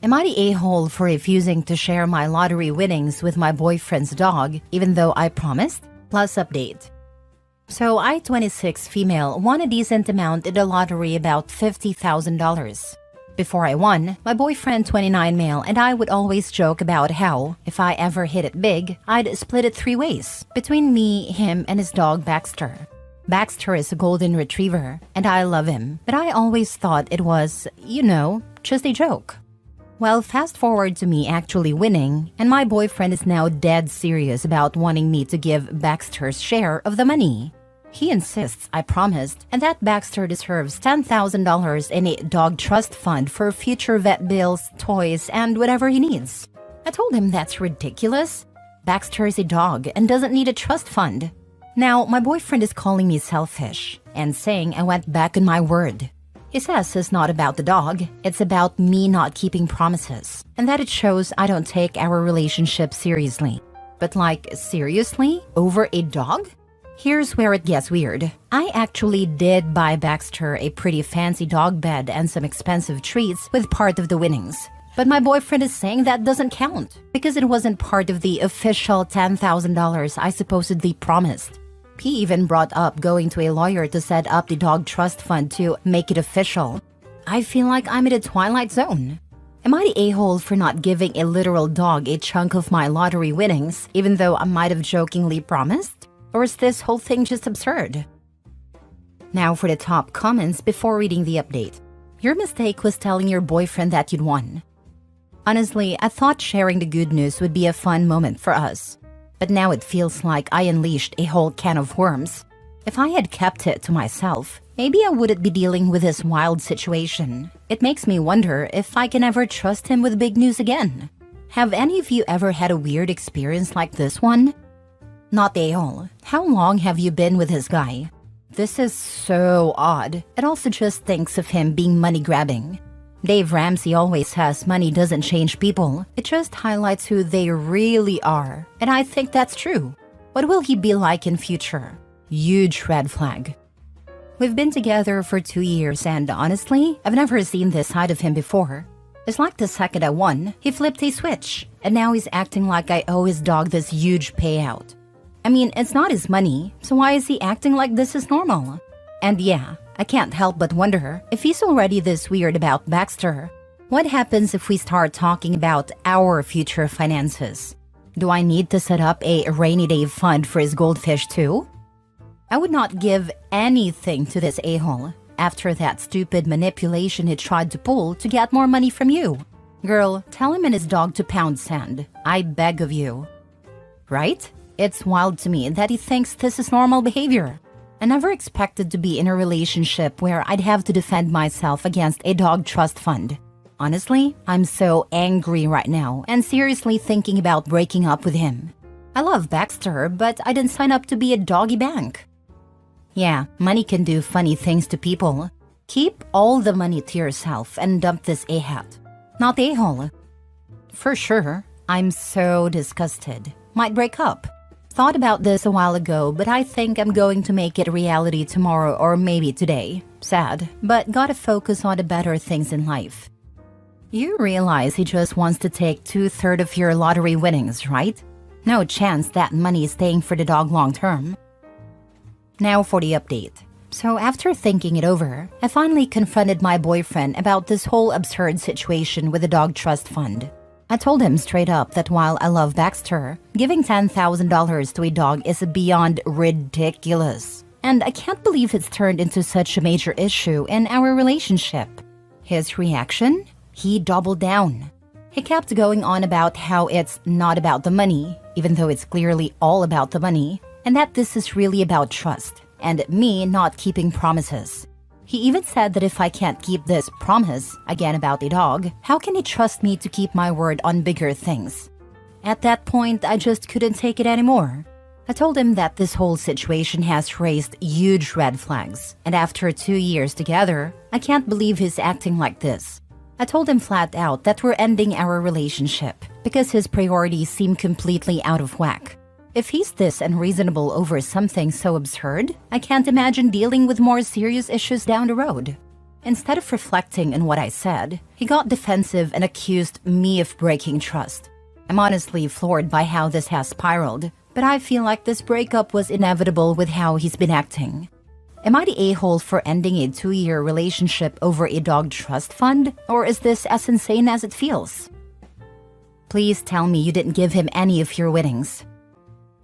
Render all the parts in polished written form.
Am I the a-hole for refusing to share my lottery winnings with my boyfriend's dog, even though I promised? Plus update. So I, 26 female, won a decent amount in the lottery, about $50,000. Before I won, my boyfriend, 29 male, and I would always joke about how, if I ever hit it big, I'd split it 3 ways, between me, him, and his dog Baxter. Baxter is a golden retriever, and I love him, but I always thought it was, just a joke. Well, fast forward to me actually winning, and my boyfriend is now dead serious about wanting me to give Baxter's share of the money. He insists I promised, and that Baxter deserves $10,000 in a dog trust fund for future vet bills, toys, and whatever he needs. I told him that's ridiculous. Baxter is a dog and doesn't need a trust fund. Now, my boyfriend is calling me selfish and saying I went back on my word. He says it's not about the dog, it's about me not keeping promises, and that it shows I don't take our relationship seriously. But seriously? Over a dog? Here's where it gets weird. I actually did buy Baxter a pretty fancy dog bed and some expensive treats with part of the winnings. But my boyfriend is saying that doesn't count, because it wasn't part of the official $10,000 I supposedly promised. He even brought up going to a lawyer to set up the dog trust fund to make it official. I feel like I'm in a twilight zone. Am I the a-hole for not giving a literal dog a chunk of my lottery winnings, even though I might have jokingly promised? Or is this whole thing just absurd? Now for the top comments before reading the update. Your mistake was telling your boyfriend that you'd won. Honestly, I thought sharing the good news would be a fun moment for us. But now it feels like I unleashed a whole can of worms. If I had kept it to myself, maybe I wouldn't be dealing with this wild situation. It makes me wonder if I can ever trust him with big news again. Have any of you ever had a weird experience like this one? Not a-hole. How long have you been with this guy? This is so odd. It also just thinks of him being money-grabbing. Dave Ramsey always says money doesn't change people. It just highlights who they really are. And I think that's true. What will he be like in future? Huge red flag. We've been together for 2 years and honestly, I've never seen this side of him before. It's like the second I won, he flipped a switch. And now he's acting like I owe his dog this huge payout. I mean, it's not his money, so why is he acting like this is normal? And yeah, I can't help but wonder if he's already this weird about Baxter. What happens if we start talking about our future finances? Do I need to set up a rainy day fund for his goldfish too? I would not give anything to this a-hole after that stupid manipulation he tried to pull to get more money from you. Girl, tell him and his dog to pound sand. I beg of you. Right? It's wild to me that he thinks this is normal behavior. I never expected to be in a relationship where I'd have to defend myself against a dog trust fund. Honestly, I'm so angry right now and seriously thinking about breaking up with him. I love Baxter, but I didn't sign up to be a doggy bank. Yeah, money can do funny things to people. Keep all the money to yourself and dump this a-hat. Not a-hole. For sure, I'm so disgusted. Might break up. Thought about this a while ago, but I think I'm going to make it a reality tomorrow or maybe today. Sad, but gotta focus on the better things in life. You realize he just wants to take 2/3 of your lottery winnings, right? No chance that money is staying for the dog long term. Now for the update. So after thinking it over, I finally confronted my boyfriend about this whole absurd situation with the dog trust fund. I told him straight up that while I love Baxter, giving $10,000 to a dog is beyond ridiculous. And I can't believe it's turned into such a major issue in our relationship. His reaction? He doubled down. He kept going on about how it's not about the money, even though it's clearly all about the money, and that this is really about trust, and me not keeping promises. He even said that if I can't keep this promise, again about the dog, how can he trust me to keep my word on bigger things? At that point, I just couldn't take it anymore. I told him that this whole situation has raised huge red flags, and after 2 years together, I can't believe he's acting like this. I told him flat out that we're ending our relationship because his priorities seem completely out of whack. If he's this unreasonable over something so absurd, I can't imagine dealing with more serious issues down the road. Instead of reflecting on what I said, he got defensive and accused me of breaking trust. I'm honestly floored by how this has spiraled, but I feel like this breakup was inevitable with how he's been acting. Am I the a-hole for ending a 2-year relationship over a dog trust fund, or is this as insane as it feels? Please tell me you didn't give him any of your winnings.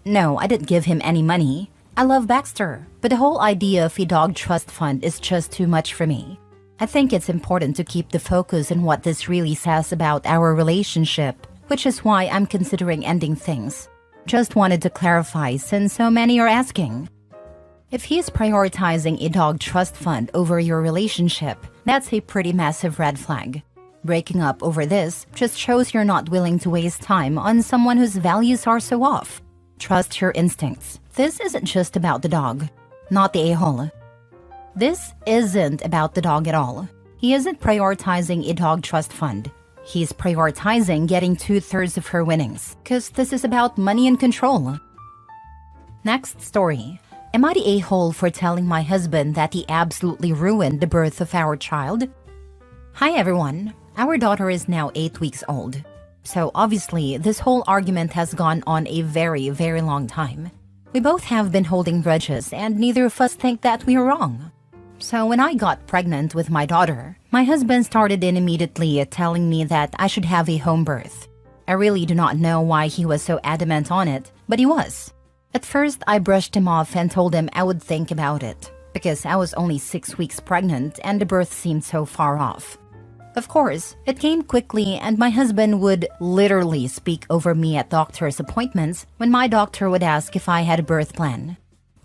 No, I didn't give him any money. I love Baxter, but the whole idea of a dog trust fund is just too much for me. I think it's important to keep the focus on what this really says about our relationship, which is why I'm considering ending things. Just wanted to clarify since so many are asking. If he's prioritizing a dog trust fund over your relationship, that's a pretty massive red flag. Breaking up over this just shows you're not willing to waste time on someone whose values are so off. Trust your instincts. This isn't just about the dog. Not the a-hole. This isn't about the dog at all. He isn't prioritizing a dog trust fund. He's prioritizing getting 2/3 of her winnings, because this is about money and control. Next story. Am I the a-hole for telling my husband that he absolutely ruined the birth of our child? Hi everyone. Our daughter is now 8 weeks old. So obviously, this whole argument has gone on a very, very long time. We both have been holding grudges and neither of us think that we are wrong. So when I got pregnant with my daughter, my husband started in immediately telling me that I should have a home birth. I really do not know why he was so adamant on it, but he was. At first, I brushed him off and told him I would think about it, because I was only 6 weeks pregnant and the birth seemed so far off. Of course, it came quickly and my husband would literally speak over me at doctor's appointments when my doctor would ask if I had a birth plan.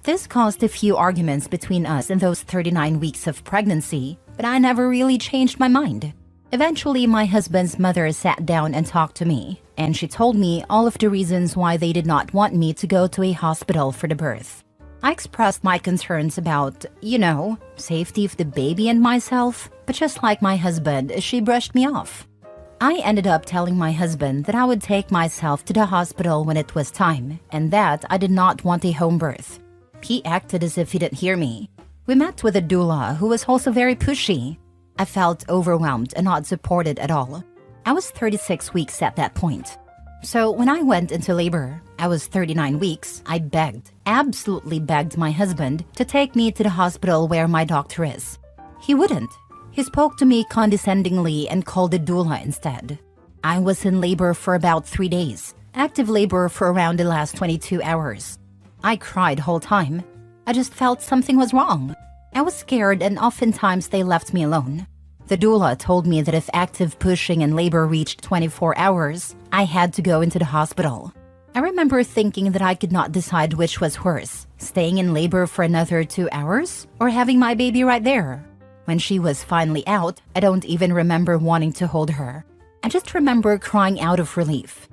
This caused a few arguments between us in those 39 weeks of pregnancy, but I never really changed my mind. Eventually, my husband's mother sat down and talked to me, and she told me all of the reasons why they did not want me to go to a hospital for the birth. I expressed my concerns about, safety of the baby and myself, but just like my husband, she brushed me off. I ended up telling my husband that I would take myself to the hospital when it was time, and that I did not want a home birth. He acted as if he didn't hear me. We met with a doula who was also very pushy. I felt overwhelmed and not supported at all. I was 36 weeks at that point. So when I went into labor, I was 39 weeks, I absolutely begged my husband to take me to the hospital where my doctor is. He wouldn't. He spoke to me condescendingly and called a doula instead. I was in labor for about 3 days, active labor for around the last 22 hours. I cried whole time. I just felt something was wrong. I was scared and oftentimes they left me alone. The doula told me that if active pushing and labor reached 24 hours, I had to go into the hospital. I remember thinking that I could not decide which was worse, staying in labor for another 2 hours or having my baby right there. When she was finally out, I don't even remember wanting to hold her. I just remember crying out of relief.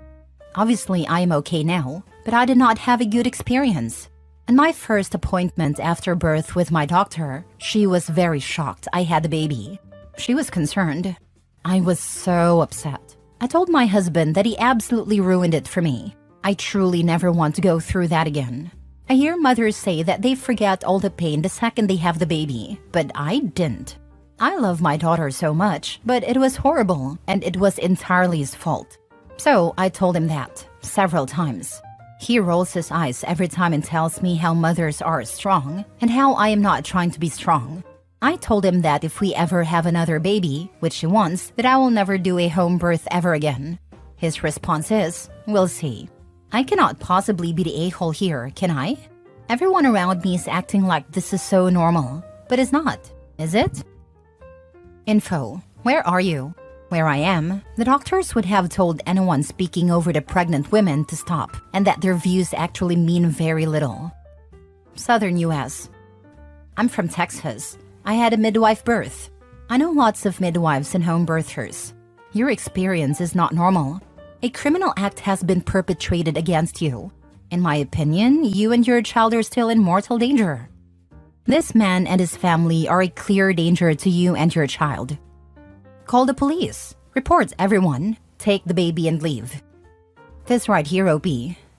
Obviously, I am okay now, but I did not have a good experience. On my first appointment after birth with my doctor, she was very shocked I had a baby. She was concerned. I was so upset. I told my husband that he absolutely ruined it for me. I truly never want to go through that again. I hear mothers say that they forget all the pain the second they have the baby, but I didn't. I love my daughter so much, but it was horrible, and it was entirely his fault. So I told him that, several times. He rolls his eyes every time and tells me how mothers are strong, and how I am not trying to be strong. I told him that if we ever have another baby, which he wants, that I will never do a home birth ever again. His response is, we'll see. I cannot possibly be the a-hole here, can I? Everyone around me is acting like this is so normal, but it's not, is it? Info. Where are you? Where I am, the doctors would have told anyone speaking over the pregnant women to stop, and that their views actually mean very little. Southern US. I'm from Texas. I had a midwife birth. I know lots of midwives and home birthers. Your experience is not normal. A criminal act has been perpetrated against you. In my opinion, you and your child are still in mortal danger. This man and his family are a clear danger to you and your child. Call the police. Report everyone. Take the baby and leave. This right here, OP.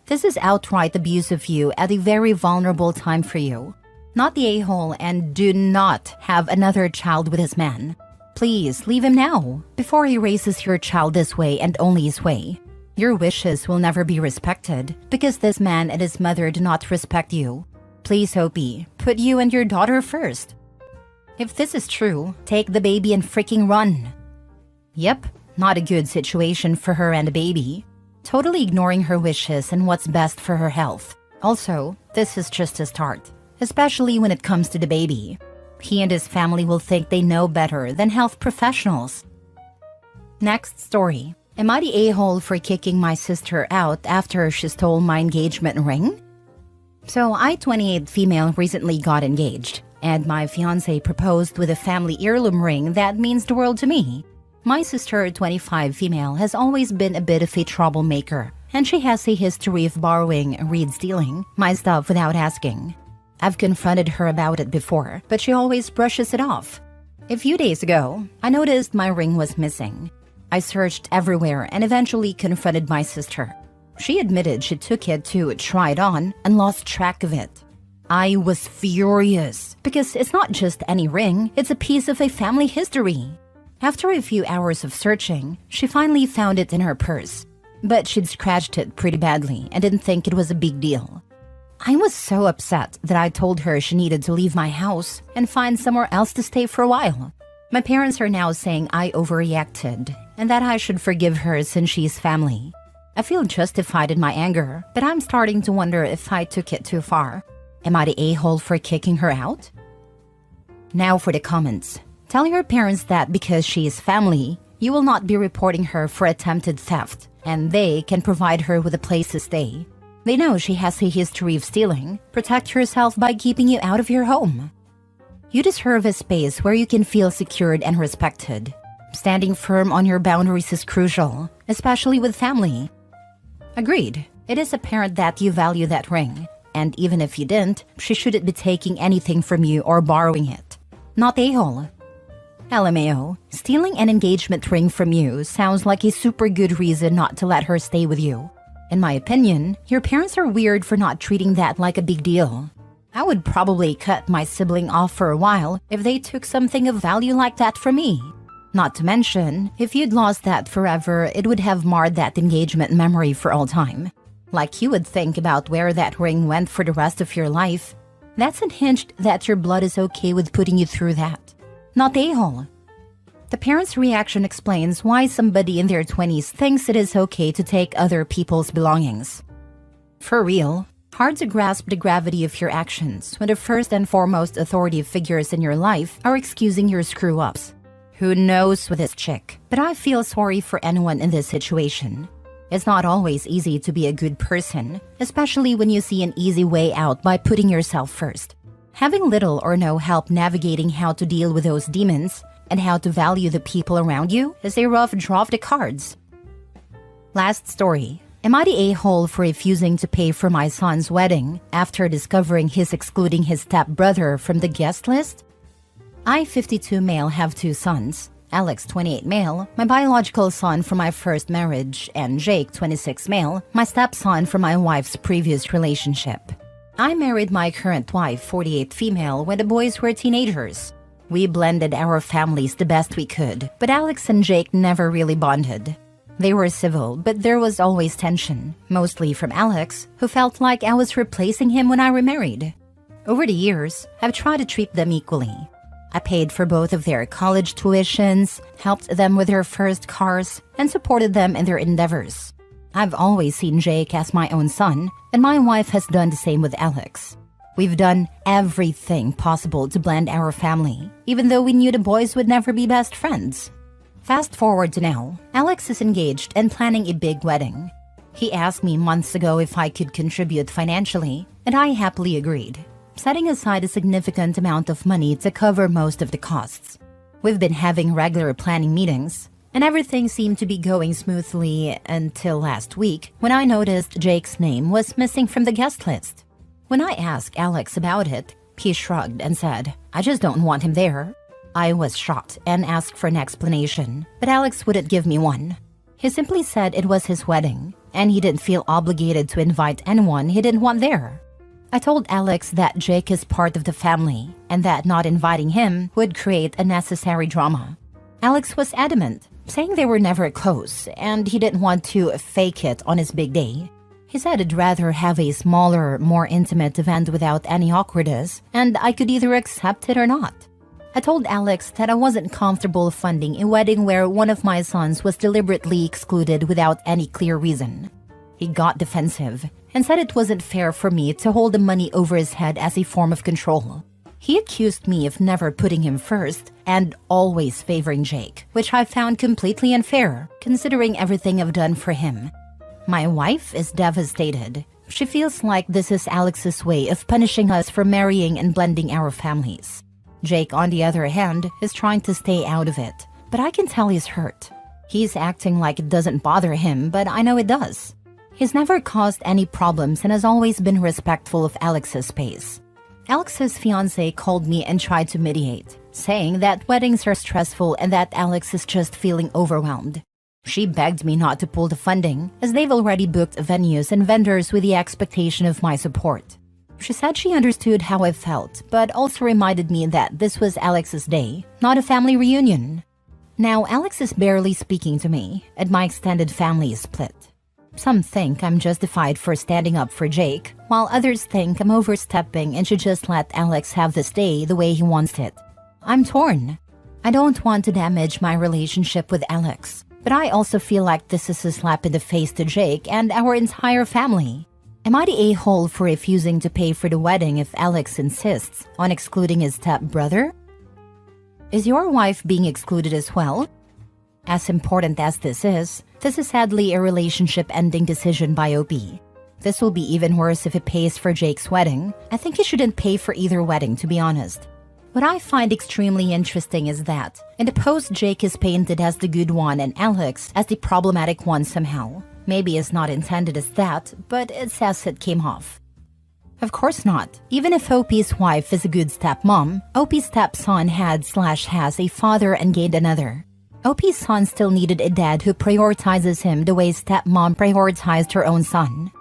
This is outright abuse of you at a very vulnerable time for you. not the a-hole, and do not have another child with this man. Please leave him now, before he raises your child this way and only his way. Your wishes will never be respected because this man and his mother do not respect you. Please, Opie, put you and your daughter first. If this is true, take the baby and freaking run. Yep, not a good situation for her and the baby. Totally ignoring her wishes and what's best for her health. Also, this is just a start, especially when it comes to the baby. He and his family will think they know better than health professionals. Next story. Am I the a-hole for kicking my sister out after she stole my engagement ring? So I, 28 female, recently got engaged, and my fiancé proposed with a family heirloom ring that means the world to me. My sister, 25 female, has always been a bit of a troublemaker, and she has a history of borrowing, stealing, my stuff without asking. I've confronted her about it before, but she always brushes it off. A few days ago, I noticed my ring was missing. I searched everywhere and eventually confronted my sister. She admitted she took it to try it on and lost track of it. I was furious because it's not just any ring, it's a piece of a family history. After a few hours of searching, she finally found it in her purse, but she'd scratched it pretty badly and didn't think it was a big deal. I was so upset that I told her she needed to leave my house and find somewhere else to stay for a while. My parents are now saying I overreacted and that I should forgive her since she's family. I feel justified in my anger, but I'm starting to wonder if I took it too far. Am I the a-hole for kicking her out? Now for the comments. Tell your parents that because she is family, you will not be reporting her for attempted theft, and they can provide her with a place to stay. They know she has a history of stealing. Protect yourself by keeping you out of your home. You deserve a space where you can feel secured and respected. Standing firm on your boundaries is crucial, especially with family. Agreed. It is apparent that you value that ring, and even if you didn't, she shouldn't be taking anything from you or borrowing it. Not a-hole. LMAO, stealing an engagement ring from you sounds like a super good reason not to let her stay with you. In my opinion, your parents are weird for not treating that like a big deal. I would probably cut my sibling off for a while if they took something of value like that from me. Not to mention, if you'd lost that forever, it would have marred that engagement memory for all time. Like you would think about where that ring went for the rest of your life. That's unhinged that your blood is okay with putting you through that. Not a-hole. The parent's reaction explains why somebody in their 20s thinks it is okay to take other people's belongings. For real, hard to grasp the gravity of your actions when the first and foremost authority figures in your life are excusing your screw-ups. Who knows with this chick, but I feel sorry for anyone in this situation. It's not always easy to be a good person, especially when you see an easy way out by putting yourself first. Having little or no help navigating how to deal with those demons and how to value the people around you is a rough draw of the cards. Last story. Am I the a-hole for refusing to pay for my son's wedding after discovering he's excluding his stepbrother from the guest list? I, 52 male, have 2 sons. Alex, 28 male, my biological son from my first marriage, and Jake, 26 male, my stepson from my wife's previous relationship. I married my current wife, 48 female, when the boys were teenagers. We blended our families the best we could, but Alex and Jake never really bonded. They were civil, but there was always tension, mostly from Alex, who felt like I was replacing him when I remarried. Over the years, I've tried to treat them equally. I paid for both of their college tuitions, helped them with their first cars, and supported them in their endeavors. I've always seen Jake as my own son, and my wife has done the same with Alex. We've done everything possible to blend our family, even though we knew the boys would never be best friends. Fast forward to now, Alex is engaged and planning a big wedding. He asked me months ago if I could contribute financially, and I happily agreed, setting aside a significant amount of money to cover most of the costs. We've been having regular planning meetings, and everything seemed to be going smoothly until last week when I noticed Jake's name was missing from the guest list. When I asked Alex about it, he shrugged and said, "I just don't want him there." I was shocked and asked for an explanation, but Alex wouldn't give me one. He simply said it was his wedding, and he didn't feel obligated to invite anyone he didn't want there. I told Alex that Jake is part of the family and that not inviting him would create unnecessary drama. Alex was adamant, saying they were never close and he didn't want to fake it on his big day. He said he'd rather have a smaller, more intimate event without any awkwardness, and I could either accept it or not. I told Alex that I wasn't comfortable funding a wedding where one of my sons was deliberately excluded without any clear reason. He got defensive and said it wasn't fair for me to hold the money over his head as a form of control. He accused me of never putting him first and always favoring Jake, which I found completely unfair, considering everything I've done for him. My wife is devastated. She feels like this is Alex's way of punishing us for marrying and blending our families. Jake, on the other hand, is trying to stay out of it, but I can tell he's hurt. He's acting like it doesn't bother him, but I know it does. He's never caused any problems and has always been respectful of Alex's space. Alex's fiancé called me and tried to mediate, saying that weddings are stressful and that Alex is just feeling overwhelmed. She begged me not to pull the funding, as they've already booked venues and vendors with the expectation of my support. She said she understood how I felt, but also reminded me that this was Alex's day, not a family reunion. Now Alex is barely speaking to me, and my extended family is split. Some think I'm justified for standing up for Jake, while others think I'm overstepping and should just let Alex have this day the way he wants it. I'm torn. I don't want to damage my relationship with Alex, but I also feel like this is a slap in the face to Jake and our entire family. Am I the a-hole for refusing to pay for the wedding if Alex insists on excluding his stepbrother? Is your wife being excluded as well? As important as this is sadly a relationship-ending decision by OP. This will be even worse if he pays for Jake's wedding. I think he shouldn't pay for either wedding, to be honest. What I find extremely interesting is that, in the post, Jake is painted as the good one and Alex as the problematic one somehow. Maybe it's not intended as that, but it says it came off. Of course not. Even if OP's wife is a good stepmom, OP's stepson had/has a father and gained another. OP's son still needed a dad who prioritizes him the way stepmom prioritized her own son.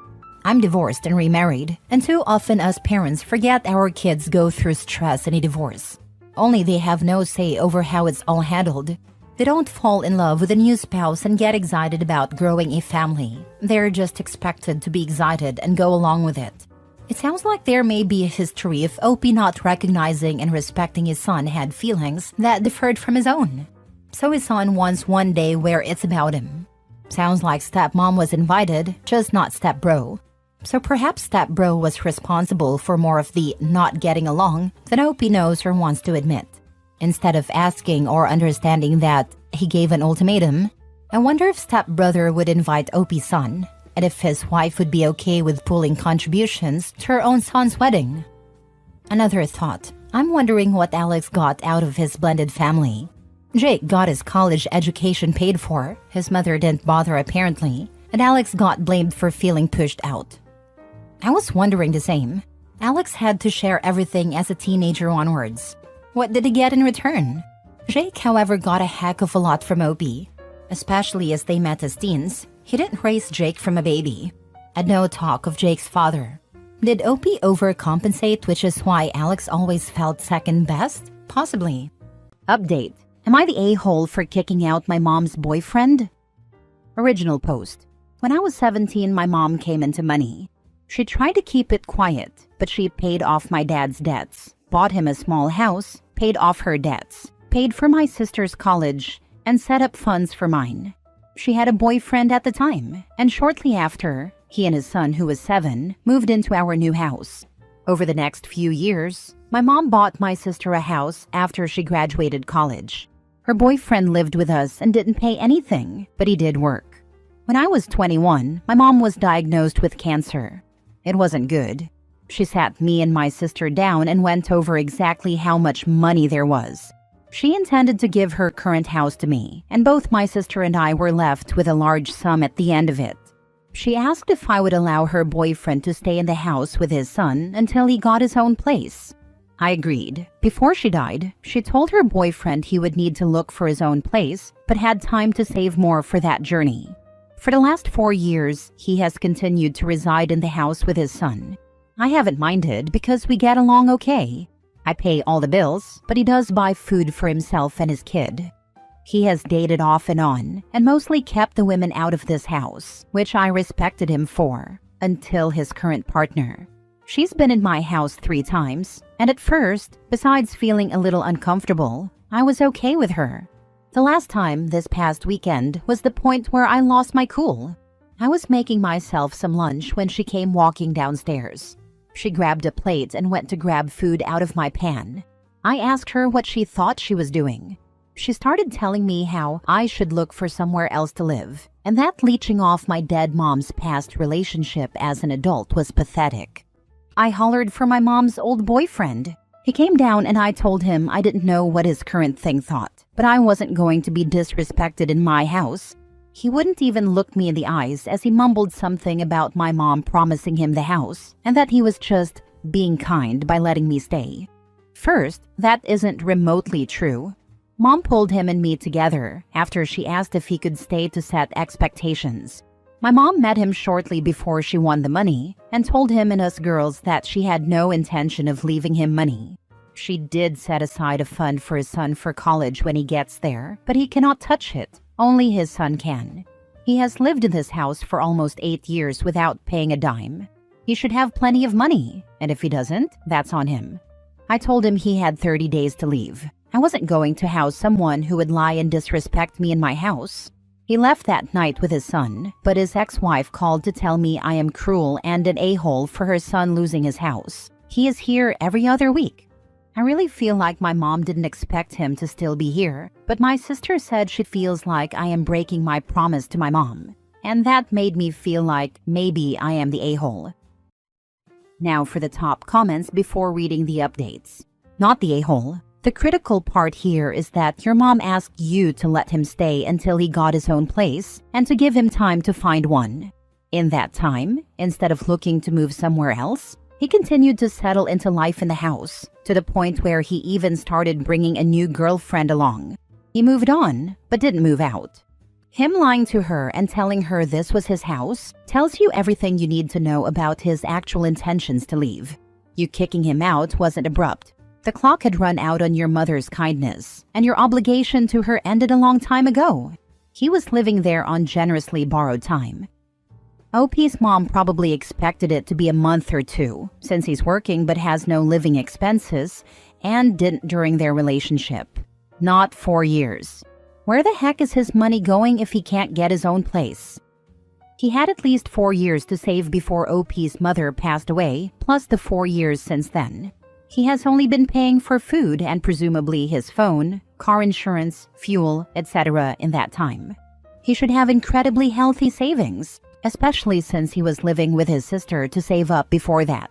I'm divorced and remarried, and too often us parents forget our kids go through stress in a divorce. Only they have no say over how it's all handled. They don't fall in love with a new spouse and get excited about growing a family. They're just expected to be excited and go along with it. It sounds like there may be a history of OP not recognizing and respecting his son had feelings that differed from his own. So his son wants one day where it's about him. Sounds like stepmom was invited, just not stepbro. So perhaps stepbro was responsible for more of the not getting along than OP knows or wants to admit. Instead of asking or understanding that he gave an ultimatum, I wonder if stepbrother would invite OP's son, and if his wife would be okay with pulling contributions to her own son's wedding. Another thought, I'm wondering what Alex got out of his blended family. Jake got his college education paid for, his mother didn't bother apparently, and Alex got blamed for feeling pushed out. I was wondering the same. Alex had to share everything as a teenager onwards. What did he get in return? Jake, however, got a heck of a lot from OP. Especially as they met as teens, he didn't raise Jake from a baby. And no talk of Jake's father. Did OP overcompensate, which is why Alex always felt second best? Possibly. Update. Am I the a-hole for kicking out my mom's boyfriend? Original post. When I was 17, my mom came into money. She tried to keep it quiet, but she paid off my dad's debts, bought him a small house, paid off her debts, paid for my sister's college, and set up funds for mine. She had a boyfriend at the time, and shortly after, he and his son, who was 7, moved into our new house. Over the next few years, my mom bought my sister a house after she graduated college. Her boyfriend lived with us and didn't pay anything, but he did work. When I was 21, my mom was diagnosed with cancer. It wasn't good. She sat me and my sister down and went over exactly how much money there was. She intended to give her current house to me, and both my sister and I were left with a large sum at the end of it. She asked if I would allow her boyfriend to stay in the house with his son until he got his own place. I agreed. Before she died, she told her boyfriend he would need to look for his own place, but had time to save more for that journey. For the last 4 years, he has continued to reside in the house with his son. I haven't minded because we get along okay. I pay all the bills, but he does buy food for himself and his kid. He has dated off and on, and mostly kept the women out of this house, which I respected him for, until his current partner. She's been in my house 3 times, and at first, besides feeling a little uncomfortable, I was okay with her. The last time, this past weekend, was the point where I lost my cool. I was making myself some lunch when she came walking downstairs. She grabbed a plate and went to grab food out of my pan. I asked her what she thought she was doing. She started telling me how I should look for somewhere else to live, and that leeching off my dead mom's past relationship as an adult was pathetic. I hollered for my mom's old boyfriend. He came down and I told him I didn't know what his current thing thought, but I wasn't going to be disrespected in my house. He wouldn't even look me in the eyes as he mumbled something about my mom promising him the house and that he was just being kind by letting me stay. First, that isn't remotely true. Mom pulled him and me together after she asked if he could stay to set expectations. My mom met him shortly before she won the money and told him and us girls that she had no intention of leaving him money. She did set aside a fund for his son for college when he gets there, but he cannot touch it. Only his son can. He has lived in this house for almost 8 years without paying a dime. He should have plenty of money, and if he doesn't, that's on him. I told him he had 30 days to leave. I wasn't going to house someone who would lie and disrespect me in my house. He left that night with his son, but his ex-wife called to tell me I am cruel and an a-hole for her son losing his house. He is here every other week. I really feel like my mom didn't expect him to still be here, but my sister said she feels like I am breaking my promise to my mom, and that made me feel like maybe I am the a-hole. Now for the top comments before reading the updates. Not the a-hole. The critical part here is that your mom asked you to let him stay until he got his own place and to give him time to find one. In that time, instead of looking to move somewhere else, he continued to settle into life in the house, to the point where he even started bringing a new girlfriend along. He moved on, but didn't move out. Him lying to her and telling her this was his house tells you everything you need to know about his actual intentions to leave. You kicking him out wasn't abrupt. The clock had run out on your mother's kindness, and your obligation to her ended a long time ago. He was living there on generously borrowed time. OP's mom probably expected it to be a month or 2, since he's working but has no living expenses, and didn't during their relationship. Not 4 years. Where the heck is his money going if he can't get his own place? He had at least 4 years to save before OP's mother passed away, plus the 4 years since then. He has only been paying for food and presumably his phone, car insurance, fuel, etc. in that time. He should have incredibly healthy savings, especially since he was living with his sister to save up before that.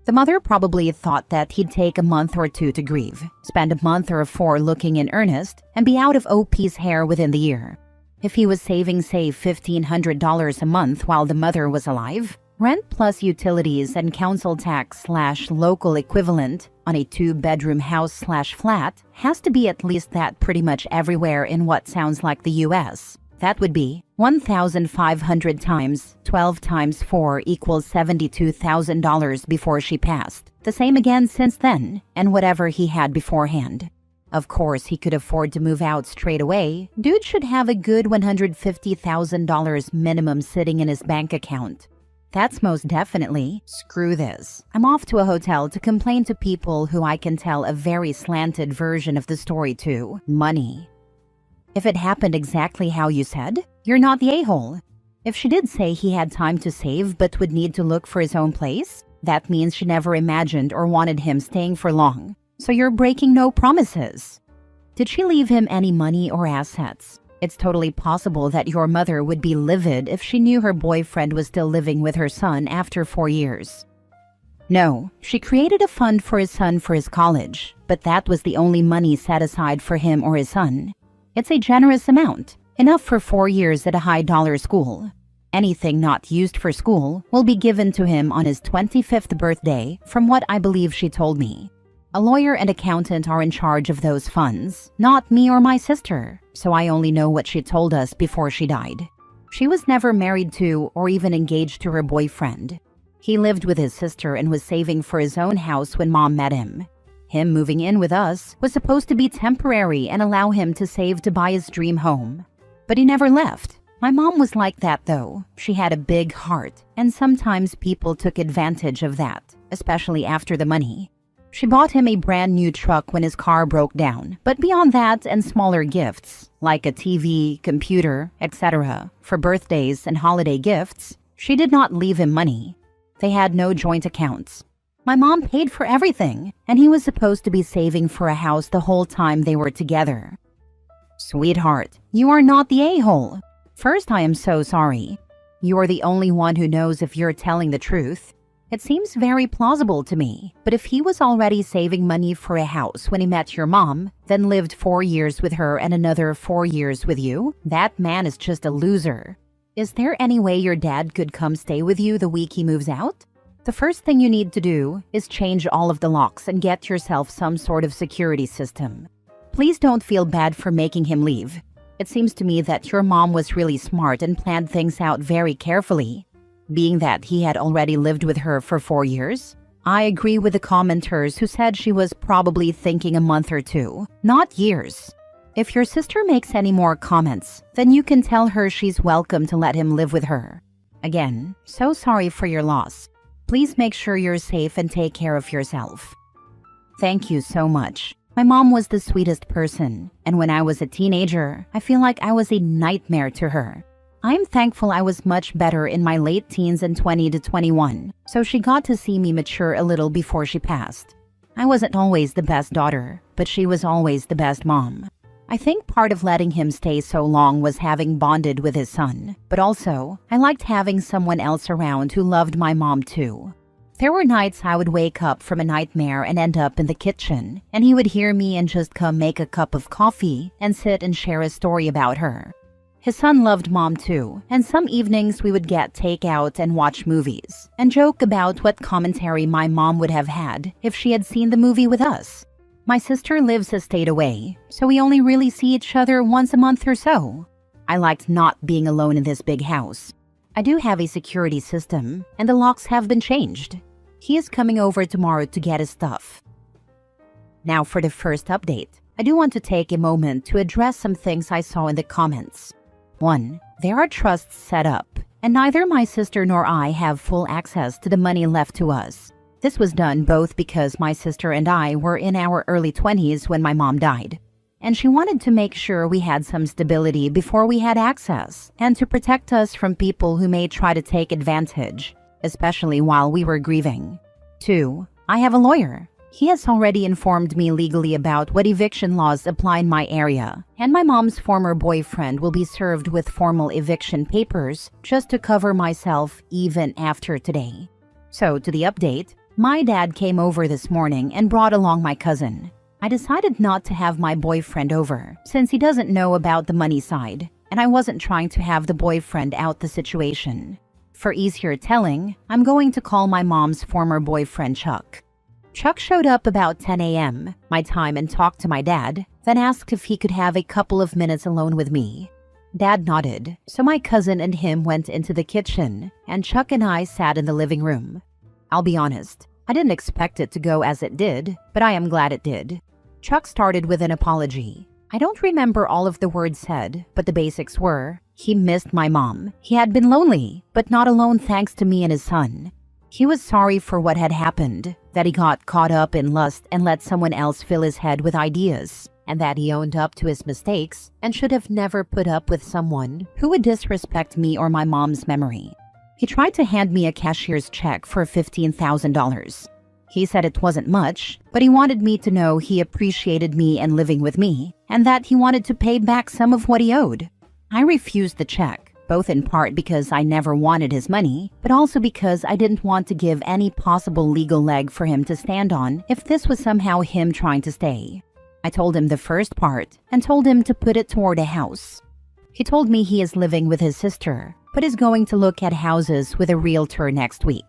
The mother probably thought that he'd take a month or 2 to grieve, spend a month or 4 looking in earnest, and be out of OP's hair within the year. If he was saving, say, $1,500 a month while the mother was alive, rent plus utilities and council tax/local equivalent on a 2-bedroom house/flat has to be at least that pretty much everywhere in what sounds like the US. That would be 1,500 times 12 times 4 equals $72,000 before she passed. The same again since then, and whatever he had beforehand. Of course, he could afford to move out straight away. Dude should have a good $150,000 minimum sitting in his bank account. That's most definitely, screw this. I'm off to a hotel to complain to people who I can tell a very slanted version of the story to. Money. If it happened exactly how you said, you're not the a-hole. If she did say he had time to save but would need to look for his own place, that means she never imagined or wanted him staying for long. So you're breaking no promises. Did she leave him any money or assets? It's totally possible that your mother would be livid if she knew her boyfriend was still living with her son after 4 years. No, she created a fund for his son for his college, but that was the only money set aside for him or his son. It's a generous amount, enough for 4 years at a high-dollar school. Anything not used for school will be given to him on his 25th birthday, from what I believe she told me. A lawyer and accountant are in charge of those funds, not me or my sister, so I only know what she told us before she died. She was never married to or even engaged to her boyfriend. He lived with his sister and was saving for his own house when Mom met him. Him moving in with us was supposed to be temporary and allow him to save to buy his dream home. But he never left. My mom was like that though. She had a big heart, and sometimes people took advantage of that, especially after the money. She bought him a brand new truck when his car broke down, but beyond that and smaller gifts, like a TV, computer, etc., for birthdays and holiday gifts, she did not leave him money. They had no joint accounts. My mom paid for everything, and he was supposed to be saving for a house the whole time they were together. Sweetheart, you are not the a-hole. First, I am so sorry. You are the only one who knows if you're telling the truth. It seems very plausible to me, but if he was already saving money for a house when he met your mom, then lived 4 years with her and another 4 years with you, that man is just a loser. Is there any way your dad could come stay with you the week he moves out? The first thing you need to do is change all of the locks and get yourself some sort of security system. Please don't feel bad for making him leave. It seems to me that your mom was really smart and planned things out very carefully. Being that he had already lived with her for 4 years, I agree with the commenters who said she was probably thinking a month or two, not years. If your sister makes any more comments, then you can tell her she's welcome to let him live with her. Again, so sorry for your loss. Please make sure you're safe and take care of yourself. Thank you so much. My mom was the sweetest person, and when I was a teenager, I feel like I was a nightmare to her. I'm thankful I was much better in my late teens and 20 to 21, so she got to see me mature a little before she passed. I wasn't always the best daughter, but she was always the best mom. I think part of letting him stay so long was having bonded with his son, but also, I liked having someone else around who loved my mom too. There were nights I would wake up from a nightmare and end up in the kitchen, and he would hear me and just come make a cup of coffee and sit and share a story about her. His son loved Mom too, and some evenings we would get takeout and watch movies, and joke about what commentary my mom would have had if she had seen the movie with us. My sister lives a state away, so we only really see each other once a month or so. I liked not being alone in this big house. I do have a security system, and the locks have been changed. He is coming over tomorrow to get his stuff. Now for the first update, I do want to take a moment to address some things I saw in the comments. 1. There are trusts set up, and neither my sister nor I have full access to the money left to us. This was done both because my sister and I were in our early 20s when my mom died, and she wanted to make sure we had some stability before we had access, and to protect us from people who may try to take advantage, especially while we were grieving. 2. I have a lawyer. He has already informed me legally about what eviction laws apply in my area, and my mom's former boyfriend will be served with formal eviction papers just to cover myself even after today. So, to the update, my dad came over this morning and brought along my cousin. I decided not to have my boyfriend over, since he doesn't know about the money side, and I wasn't trying to have the boyfriend out the situation. For easier telling, I'm going to call my mom's former boyfriend Chuck. Chuck showed up about 10 a.m. my time and talked to my dad, then asked if he could have a couple of minutes alone with me. Dad nodded, so my cousin and him went into the kitchen, and Chuck and I sat in the living room. I'll be honest, I didn't expect it to go as it did, but I am glad it did. Chuck started with an apology. I don't remember all of the words said, but the basics were, he missed my mom. He had been lonely, but not alone thanks to me and his son. He was sorry for what had happened, that he got caught up in lust and let someone else fill his head with ideas, and that he owned up to his mistakes and should have never put up with someone who would disrespect me or my mom's memory. He tried to hand me a cashier's check for $15,000. He said it wasn't much, but he wanted me to know he appreciated me and living with me, and that he wanted to pay back some of what he owed. I refused the check, both in part because I never wanted his money, but also because I didn't want to give any possible legal leg for him to stand on if this was somehow him trying to stay. I told him the first part and told him to put it toward a house. He told me he is living with his sister, but is going to look at houses with a realtor next week.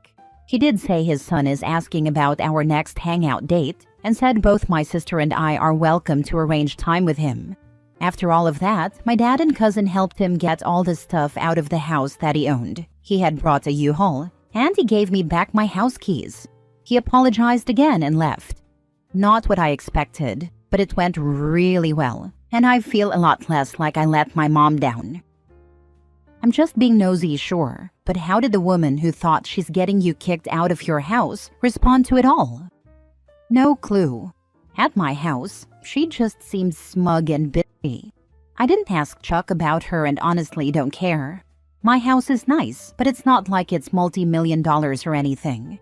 He did say his son is asking about our next hangout date and said both my sister and I are welcome to arrange time with him. After all of that, my dad and cousin helped him get all the stuff out of the house that he owned. He had brought a U-Haul, and he gave me back my house keys. He apologized again and left. Not what I expected, but it went really well, and I feel a lot less like I let my mom down. I'm just being nosy, sure, but how did the woman who thought she's getting you kicked out of your house respond to it all? No clue. At my house, she just seemed smug and bitchy. I didn't ask Chuck about her and honestly don't care. My house is nice, but it's not like it's multi-million dollars or anything.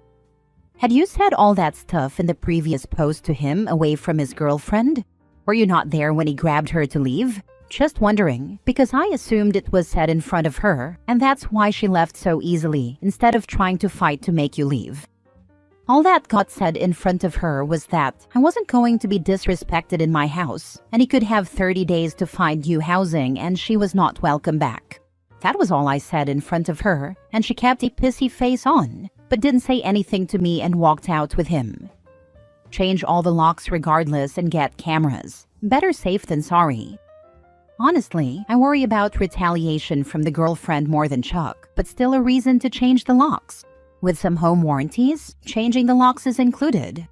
Had you said all that stuff in the previous post to him away from his girlfriend? Were you not there when he grabbed her to leave? Just wondering, because I assumed it was said in front of her, and that's why she left so easily instead of trying to fight to make you leave. All that got said in front of her was that I wasn't going to be disrespected in my house, and he could have 30 days to find new housing and she was not welcome back. That was all I said in front of her, and she kept a pissy face on, but didn't say anything to me and walked out with him. Change all the locks regardless and get cameras. Better safe than sorry. Honestly, I worry about retaliation from the girlfriend more than Chuck, but still a reason to change the locks. With some home warranties, changing the locks is included.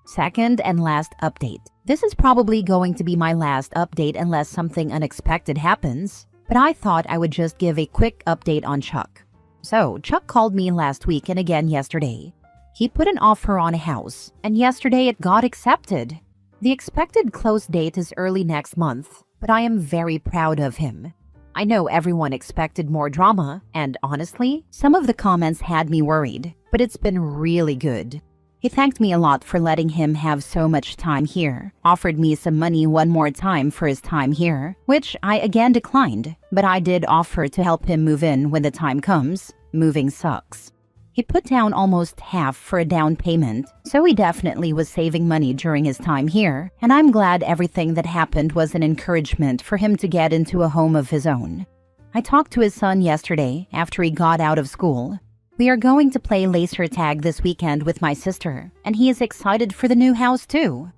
Second and last update. This is probably going to be my last update unless something unexpected happens, but I thought I would just give a quick update on Chuck. So, Chuck called me last week and again yesterday. He put an offer on a house, and yesterday it got accepted. The expected close date is early next month, but I am very proud of him. I know everyone expected more drama, and honestly, some of the comments had me worried, but it's been really good. He thanked me a lot for letting him have so much time here, offered me some money one more time for his time here, which I again declined, but I did offer to help him move in when the time comes. Moving sucks. He put down almost half for a down payment, so he definitely was saving money during his time here, and I'm glad everything that happened was an encouragement for him to get into a home of his own. I talked to his son yesterday after he got out of school. We are going to play laser tag this weekend with my sister, and he is excited for the new house too.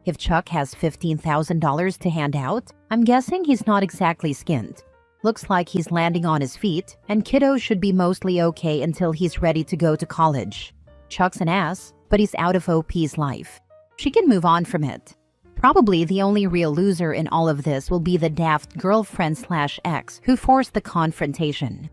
If Chuck has $15,000 to hand out, I'm guessing he's not exactly skint. Looks like he's landing on his feet, and kiddo should be mostly okay until he's ready to go to college. Chuck's an ass, but he's out of OP's life. She can move on from it. Probably the only real loser in all of this will be the daft girlfriend/ex who forced the confrontation.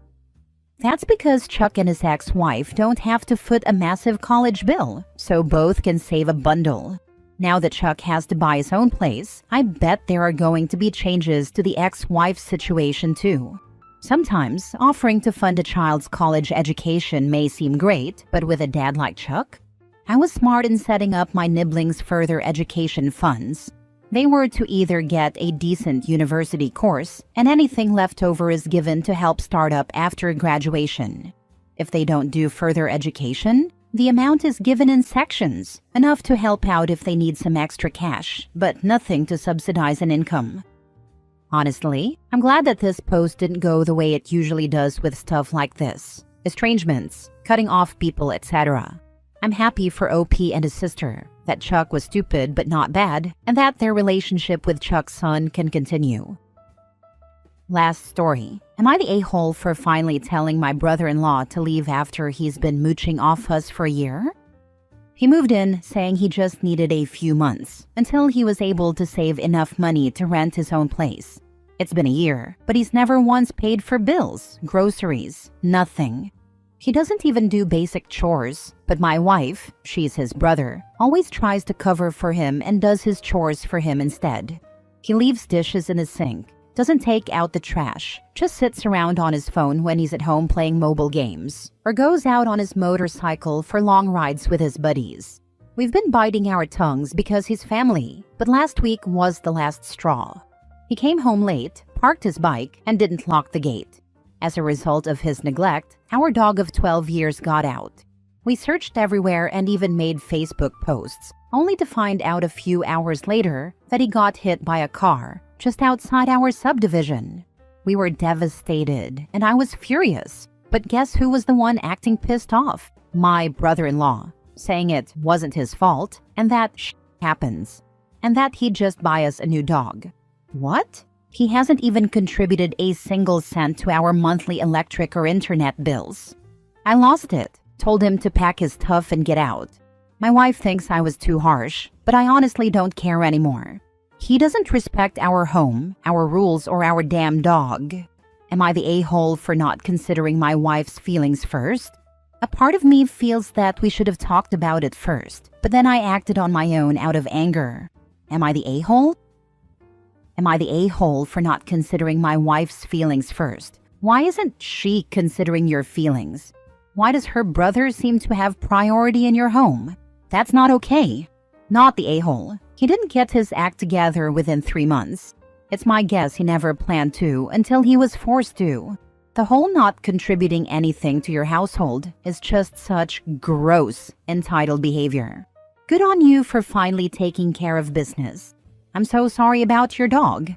That's because Chuck and his ex-wife don't have to foot a massive college bill, so both can save a bundle. Now that Chuck has to buy his own place, I bet there are going to be changes to the ex-wife's situation too. Sometimes, offering to fund a child's college education may seem great, but with a dad like Chuck? I was smart in setting up my nibblings' further education funds. They were to either get a decent university course, and anything left over is given to help start up after graduation. If they don't do further education, the amount is given in sections, enough to help out if they need some extra cash, but nothing to subsidize an income. Honestly, I'm glad that this post didn't go the way it usually does with stuff like this. Estrangements, cutting off people, etc. I'm happy for OP and his sister, that Chuck was stupid but not bad, and that their relationship with Chuck's son can continue. Last story. Am I the a-hole for finally telling my brother-in-law to leave after he's been mooching off us for a year? He moved in saying he just needed a few months until he was able to save enough money to rent his own place. It's been a year, but he's never once paid for bills, groceries, nothing. He doesn't even do basic chores, but my wife, she's his brother, always tries to cover for him and does his chores for him instead. He leaves dishes in his sink, doesn't take out the trash, just sits around on his phone when he's at home playing mobile games, or goes out on his motorcycle for long rides with his buddies. We've been biting our tongues because he's family, but last week was the last straw. He came home late, parked his bike, and didn't lock the gate. As a result of his neglect, our dog of 12 years got out. We searched everywhere and even made Facebook posts, only to find out a few hours later that he got hit by a car just outside our subdivision. We were devastated, and I was furious. But guess who was the one acting pissed off? My brother-in-law, saying it wasn't his fault, and that shit happens, and that he'd just buy us a new dog. What? He hasn't even contributed a single cent to our monthly electric or internet bills. I lost it, told him to pack his stuff and get out. My wife thinks I was too harsh, but I honestly don't care anymore. He doesn't respect our home, our rules, or our damn dog. Am I the a-hole for not considering my wife's feelings first? A part of me feels that we should have talked about it first, but then I acted on my own out of anger. Am I the a-hole? Am I the a-hole for not considering my wife's feelings first? Why isn't she considering your feelings? Why does her brother seem to have priority in your home? That's not okay. Not the a-hole. He didn't get his act together within 3 months. It's my guess he never planned to until he was forced to. The whole not contributing anything to your household is just such gross, entitled behavior. Good on you for finally taking care of business. I'm so sorry about your dog.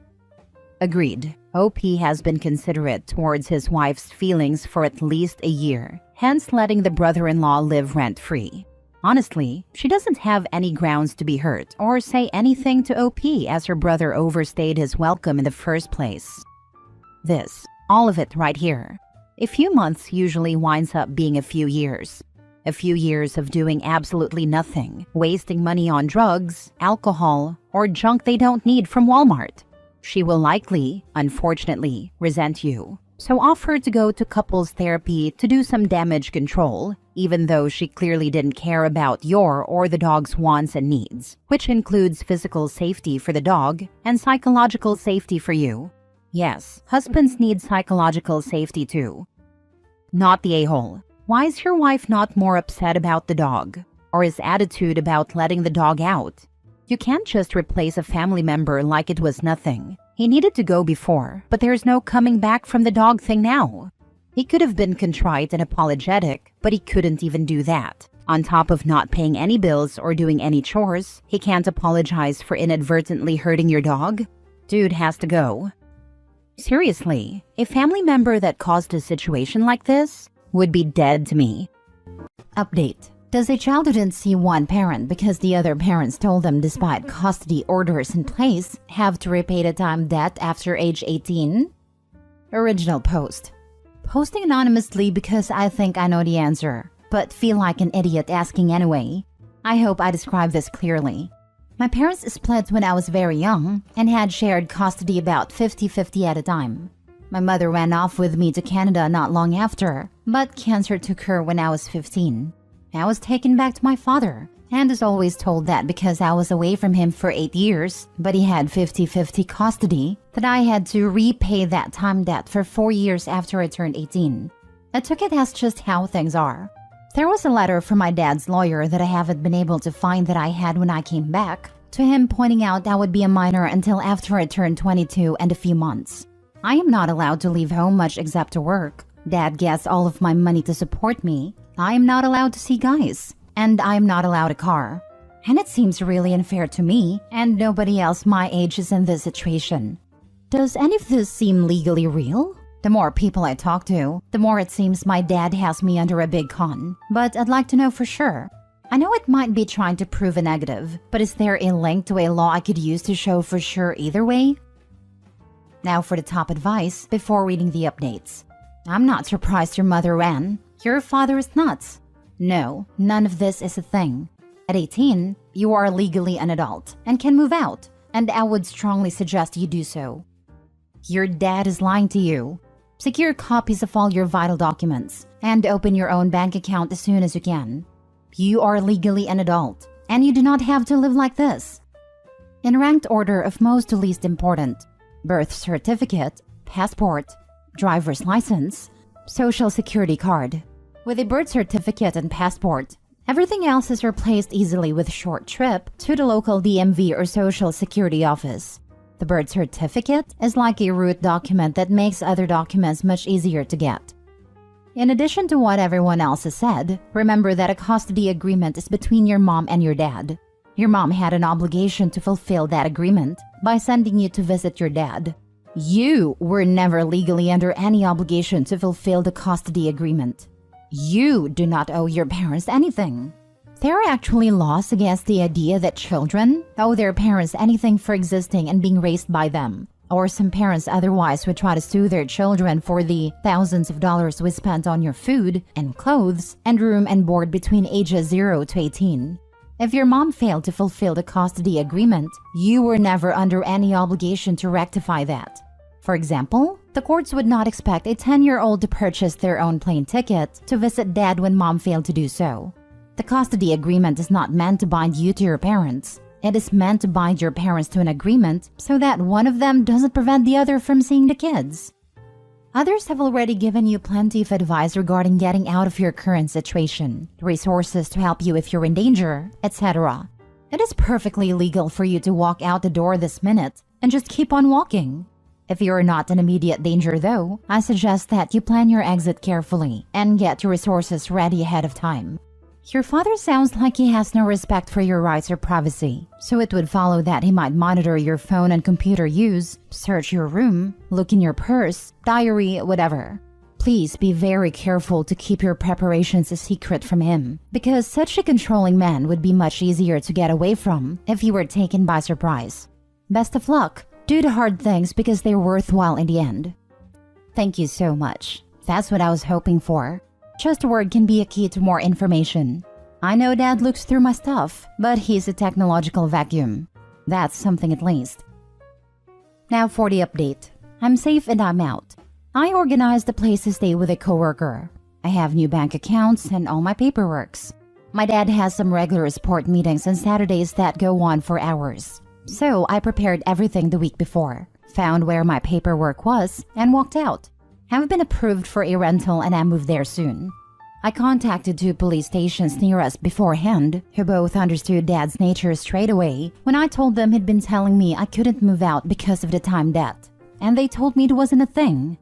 Agreed. OP has been considerate towards his wife's feelings for at least a year, hence letting the brother-in-law live rent-free. Honestly, she doesn't have any grounds to be hurt or say anything to OP as her brother overstayed his welcome in the first place. This, all of it right here. A few months usually winds up being a few years. A few years of doing absolutely nothing, wasting money on drugs, alcohol, or junk they don't need from Walmart. She will likely, unfortunately, resent you. So offer to go to couples therapy to do some damage control, even though she clearly didn't care about your or the dog's wants and needs, which includes physical safety for the dog and psychological safety for you. Yes, husbands need psychological safety too. Not the a-hole. Why is your wife not more upset about the dog? Or his attitude about letting the dog out? You can't just replace a family member like it was nothing. He needed to go before, but there's no coming back from the dog thing now. He could have been contrite and apologetic, but he couldn't even do that. On top of not paying any bills or doing any chores, he can't apologize for inadvertently hurting your dog? Dude has to go. Seriously, a family member that caused a situation like this would be dead to me. Update. Does a child who didn't see one parent because the other parents told them despite custody orders in place have to repay the time debt after age 18? Original post. Posting anonymously because I think I know the answer, but feel like an idiot asking anyway. I hope I described this clearly. My parents split when I was very young and had shared custody about 50-50 at a time. My mother ran off with me to Canada not long after, but cancer took her when I was 15. I was taken back to my father, and is always told that because I was away from him for 8 years, but he had 50-50 custody, that I had to repay that time debt for 4 years after I turned 18. I took it as just how things are. There was a letter from my dad's lawyer that I haven't been able to find that I had when I came back, to him pointing out I would be a minor until after I turned 22 and a few months. I am not allowed to leave home much except to work. Dad gets all of my money to support me. I am not allowed to see guys, and I am not allowed a car. And it seems really unfair to me, and nobody else my age is in this situation. Does any of this seem legally real? The more people I talk to, the more it seems my dad has me under a big con, but I'd like to know for sure. I know it might be trying to prove a negative, but is there a link to a law I could use to show for sure either way? Now for the top advice before reading the updates. I'm not surprised your mother ran. Your father is nuts. No, none of this is a thing. At 18, you are legally an adult and can move out, and I would strongly suggest you do so. Your dad is lying to you. Secure copies of all your vital documents and open your own bank account as soon as you can. You are legally an adult, and you do not have to live like this. In ranked order of most to least important: birth certificate, passport, driver's license, social security card. With a birth certificate and passport, everything else is replaced easily with a short trip to the local DMV or social security office. The birth certificate is like a root document that makes other documents much easier to get. In addition to what everyone else has said, remember that a custody agreement is between your mom and your dad. Your mom had an obligation to fulfill that agreement by sending you to visit your dad. You were never legally under any obligation to fulfill the custody agreement. You do not owe your parents anything. There are actually laws against the idea that children owe their parents anything for existing and being raised by them. Or some parents otherwise would try to sue their children for the thousands of dollars we spent on your food and clothes and room and board between ages 0 to 18. If your mom failed to fulfill the custody agreement, you were never under any obligation to rectify that. For example, the courts would not expect a 10-year-old to purchase their own plane ticket to visit dad when mom failed to do so. The custody agreement is not meant to bind you to your parents. It is meant to bind your parents to an agreement so that one of them doesn't prevent the other from seeing the kids. Others have already given you plenty of advice regarding getting out of your current situation, resources to help you if you're in danger, etc. It is perfectly legal for you to walk out the door this minute and just keep on walking. If you are not in immediate danger though, I suggest that you plan your exit carefully and get your resources ready ahead of time. Your father sounds like he has no respect for your rights or privacy, so it would follow that he might monitor your phone and computer use, search your room, look in your purse, diary, whatever. Please be very careful to keep your preparations a secret from him, because such a controlling man would be much easier to get away from if you were taken by surprise. Best of luck. Do the hard things because they're worthwhile in the end. Thank you so much. That's what I was hoping for. Just a word can be a key to more information. I know Dad looks through my stuff, but he's a technological vacuum. That's something at least. Now for the update. I'm safe and I'm out. I organized a place to stay with a coworker. I have new bank accounts and all my paperworks. My dad has some regular sport meetings on Saturdays that go on for hours. So I prepared everything the week before, found where my paperwork was, and walked out. I've been approved for a rental and I moved there soon. I contacted 2 police stations near us beforehand, who both understood Dad's nature straight away when I told them he'd been telling me I couldn't move out because of the time debt. And they told me it wasn't a thing.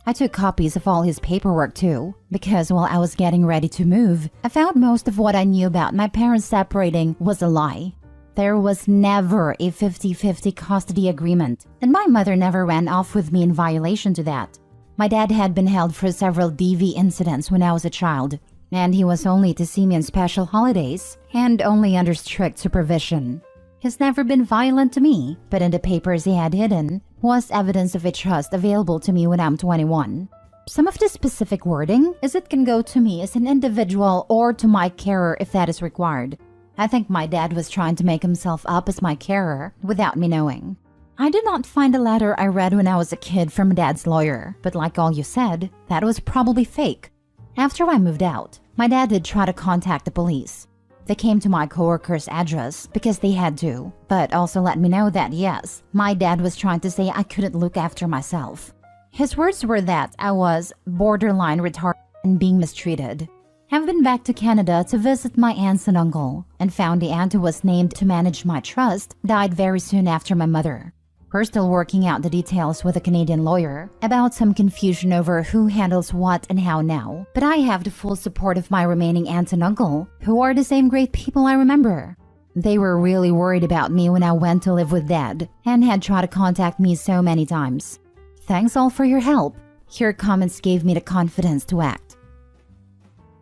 I took copies of all his paperwork too, because while I was getting ready to move, I found most of what I knew about my parents separating was a lie. There was never a 50-50 custody agreement, and my mother never ran off with me in violation to that. My dad had been held for several DV incidents when I was a child, and he was only to see me on special holidays and only under strict supervision. He's never been violent to me, but in the papers he had hidden was evidence of a trust available to me when I'm 21. Some of the specific wording is it can go to me as an individual or to my carer if that is required. I think my dad was trying to make himself up as my carer without me knowing. I did not find a letter I read when I was a kid from Dad's lawyer, but like all you said, that was probably fake. After I moved out, my dad did try to contact the police. They came to my coworker's address because they had to, but also let me know that yes, my dad was trying to say I couldn't look after myself. His words were that I was borderline retarded and being mistreated. I've been back to Canada to visit my aunts and uncle, and found the aunt who was named to manage my trust died very soon after my mother. We're still working out the details with a Canadian lawyer about some confusion over who handles what and how now, but I have the full support of my remaining aunt and uncle, who are the same great people I remember. They were really worried about me when I went to live with Dad, and had tried to contact me so many times. Thanks all for your help. Your comments gave me the confidence to act.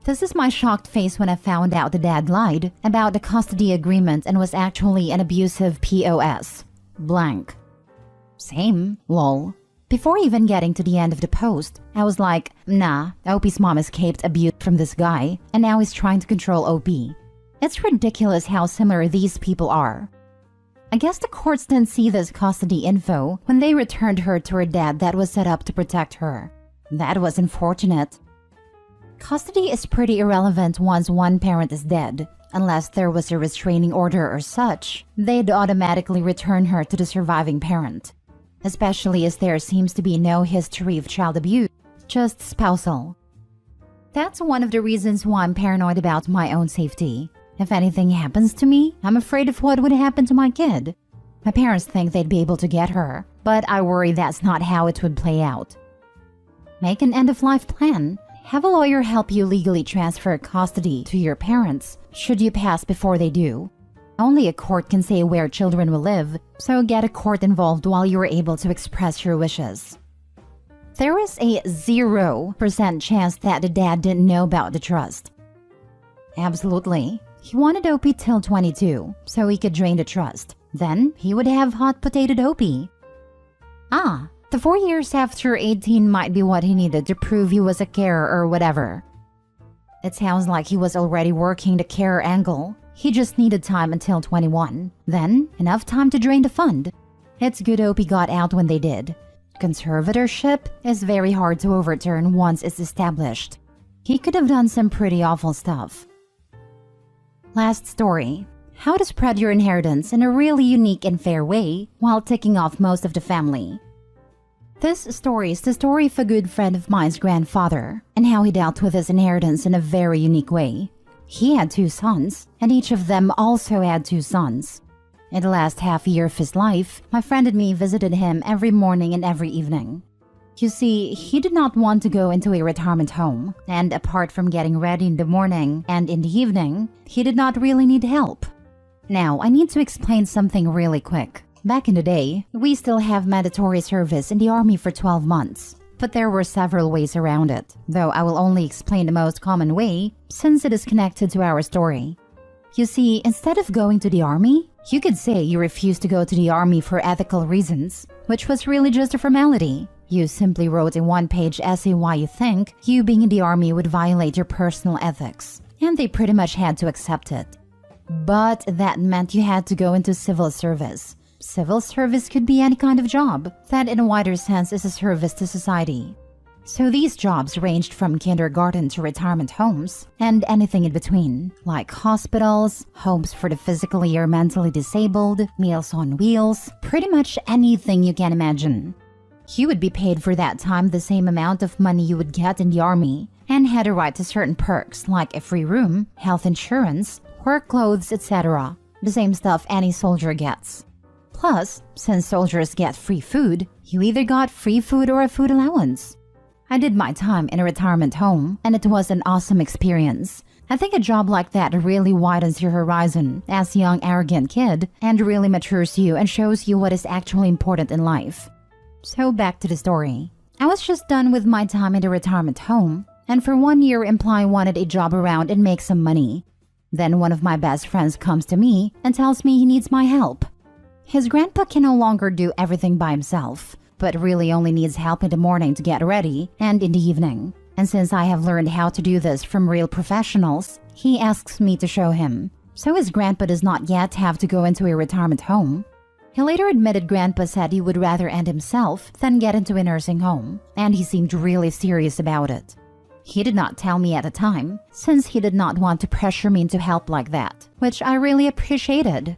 This is my shocked face when I found out the dad lied about the custody agreement and was actually an abusive POS. Blank. Same, lol. Before even getting to the end of the post, I was like, nah, OP's mom escaped abuse from this guy, and now he's trying to control OP. It's ridiculous how similar these people are. I guess the courts didn't see this custody info when they returned her to her dad that was set up to protect her. That was unfortunate. Custody is pretty irrelevant once one parent is dead. Unless there was a restraining order or such, they'd automatically return her to the surviving parent. Especially as there seems to be no history of child abuse, just spousal. That's one of the reasons why I'm paranoid about my own safety. If anything happens to me, I'm afraid of what would happen to my kid. My parents think they'd be able to get her, but I worry that's not how it would play out. Make an end-of-life plan. Have a lawyer help you legally transfer custody to your parents, should you pass before they do. Only a court can say where children will live, so get a court involved while you are able to express your wishes. There is a 0% chance that the dad didn't know about the trust. Absolutely. He wanted OP till 22, so he could drain the trust. Then he would have hot potatoed OP. The 4 years after 18 might be what he needed to prove he was a carer or whatever. It sounds like he was already working the carer angle. He just needed time until 21. Then, enough time to drain the fund. It's good OP got out when they did. Conservatorship is very hard to overturn once it's established. He could have done some pretty awful stuff. Last story. How to spread your inheritance in a really unique and fair way while ticking off most of the family. This story is the story of a good friend of mine's grandfather and how he dealt with his inheritance in a very unique way. He had 2 sons, and each of them also had 2 sons. In the last half year of his life, my friend and me visited him every morning and every evening. You see, he did not want to go into a retirement home, and apart from getting ready in the morning and in the evening, he did not really need help. Now, I need to explain something really quick. Back in the day, we still have mandatory service in the army for 12 months. But there were several ways around it, though I will only explain the most common way since it is connected to our story. You see, instead of going to the army, you could say you refused to go to the army for ethical reasons, which was really just a formality. You simply wrote a 1-page essay why you think you being in the army would violate your personal ethics, and they pretty much had to accept it. But that meant you had to go into civil service. Civil service could be any kind of job that in a wider sense is a service to society. So these jobs ranged from kindergarten to retirement homes and anything in between, like hospitals, homes for the physically or mentally disabled, meals on wheels, pretty much anything you can imagine. You would be paid for that time the same amount of money you would get in the army and had a right to certain perks like a free room, health insurance, work clothes, etc. The same stuff any soldier gets. Plus, since soldiers get free food, you either got free food or a food allowance. I did my time in a retirement home, and it was an awesome experience. I think a job like that really widens your horizon as a young, arrogant kid and really matures you and shows you what is actually important in life. So back to the story. I was just done with my time in the retirement home, and for 1 year imply wanted a job around and make some money. Then one of my best friends comes to me and tells me he needs my help. His grandpa can no longer do everything by himself, but really only needs help in the morning to get ready and in the evening. And since I have learned how to do this from real professionals, he asks me to show him. So his grandpa does not yet have to go into a retirement home. He later admitted grandpa said he would rather end himself than get into a nursing home, and he seemed really serious about it. He did not tell me at the time, since he did not want to pressure me into help like that, which I really appreciated.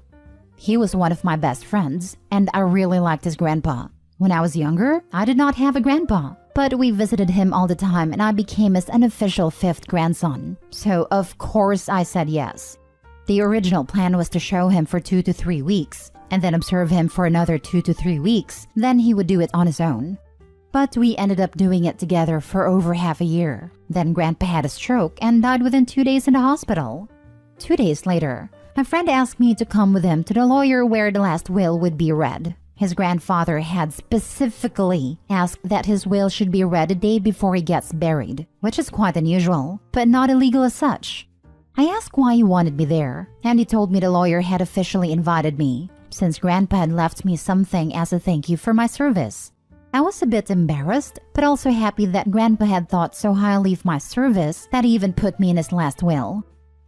He was one of my best friends, and I really liked his grandpa. When I was younger, I did not have a grandpa, but we visited him all the time and I became his unofficial 5th grandson. So of course I said yes. The original plan was to show him for 2 to 3 weeks, and then observe him for another 2 to 3 weeks, then he would do it on his own. But we ended up doing it together for over half a year. Then grandpa had a stroke and died within 2 days in the hospital. 2 days later, my friend asked me to come with him to the lawyer where the last will would be read. His grandfather had specifically asked that his will should be read a day before he gets buried, which is quite unusual, but not illegal as such. I asked why he wanted me there, and he told me the lawyer had officially invited me, since grandpa had left me something as a thank you for my service. I was a bit embarrassed, but also happy that grandpa had thought so highly of my service that he even put me in his last will.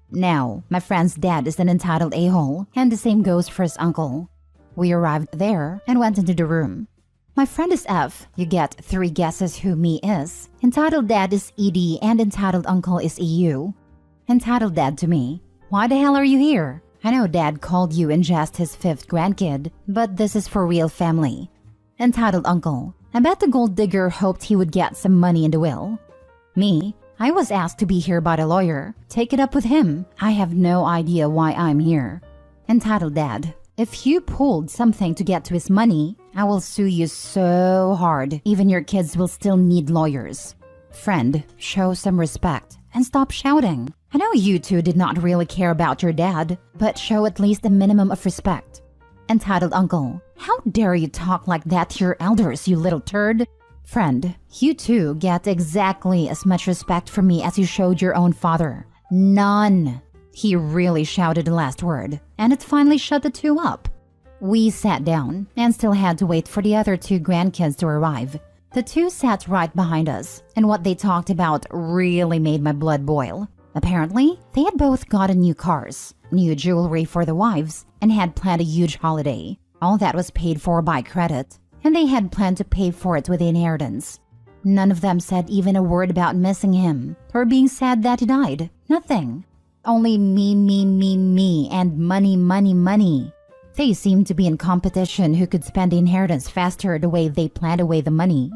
Now, my friend's dad is an entitled a-hole, and the same goes for his uncle. We arrived there and went into the room. My friend is F. You get 3 guesses who me is. Entitled dad is ED and entitled uncle is EU. Entitled dad to me. Why the hell are you here? I know dad called you in jest his 5th grandkid, but this is for real family. Entitled uncle. I bet the gold digger hoped he would get some money in the will. Me. I was asked to be here by the lawyer. Take it up with him. I have no idea why I'm here. Entitled dad. If you pulled something to get to his money, I will sue you so hard, even your kids will still need lawyers. Friend, show some respect and stop shouting. I know you two did not really care about your dad, but show at least a minimum of respect. Entitled uncle. How dare you talk like that to your elders, you little turd? Friend, you two get exactly as much respect from me as you showed your own father. None. He really shouted the last word, and it finally shut the two up. We sat down and still had to wait for the other two grandkids to arrive. The two sat right behind us, and what they talked about really made my blood boil. Apparently, they had both gotten new cars, new jewelry for the wives, and had planned a huge holiday. All that was paid for by credit, and they had planned to pay for it with the inheritance. None of them said even a word about missing him or being sad that he died. Nothing. Only me, and money, money, money. They seemed to be in competition who could spend the inheritance faster the way they planned away the money.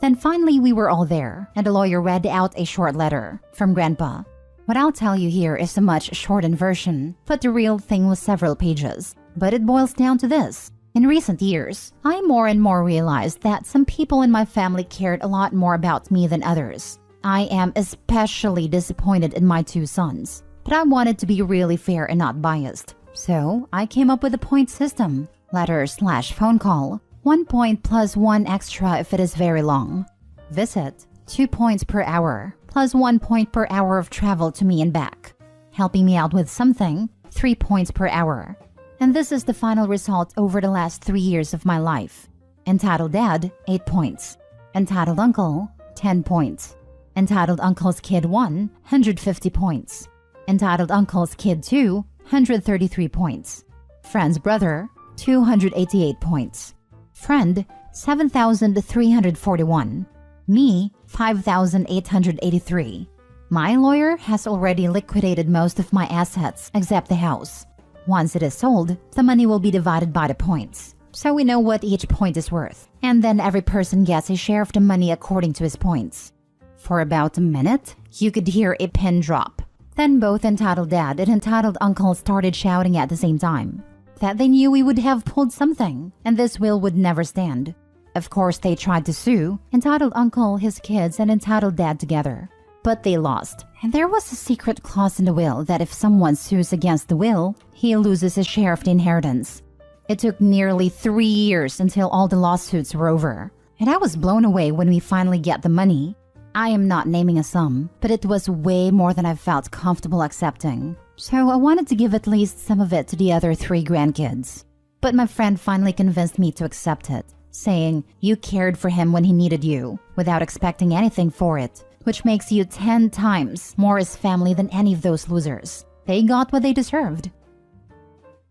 Then finally we were all there, and the lawyer read out a short letter from Grandpa. What I'll tell you here is a much shortened version, but the real thing was several pages. But it boils down to this. In recent years, I more and more realized that some people in my family cared a lot more about me than others. I am especially disappointed in my two sons, but I wanted to be really fair and not biased. So I came up with a point system. Letter/phone call, 1 point plus 1 extra if it is very long. Visit, 2 points per hour, plus 1 point per hour of travel to me and back. Helping me out with something, 3 points per hour. And this is the final result over the last 3 years of my life. Entitled Dad, 8 points. Entitled Uncle, 10 points. Entitled Uncle's Kid 1, 150 points. Entitled Uncle's Kid 2, 133 points. Friend's Brother, 288 points. Friend, 7,341. Me, 5,883. My lawyer has already liquidated most of my assets except the house. Once it is sold, the money will be divided by the points, so we know what each point is worth, and then every person gets a share of the money according to his points. For about a minute, you could hear a pin drop. Then both Entitled Dad and Entitled Uncle started shouting at the same time that they knew we would have pulled something, and this will would never stand. Of course, they tried to sue Entitled Uncle, his kids, and Entitled Dad together. But they lost, and there was a secret clause in the will that if someone sues against the will, he loses a share of the inheritance. It took nearly 3 years until all the lawsuits were over, and I was blown away when we finally get the money. I am not naming a sum, but it was way more than I felt comfortable accepting, so I wanted to give at least some of it to the other 3 grandkids. But my friend finally convinced me to accept it, saying, "You cared for him when he needed you, without expecting anything for it, which makes you 10 times more his family than any of those losers. They got what they deserved."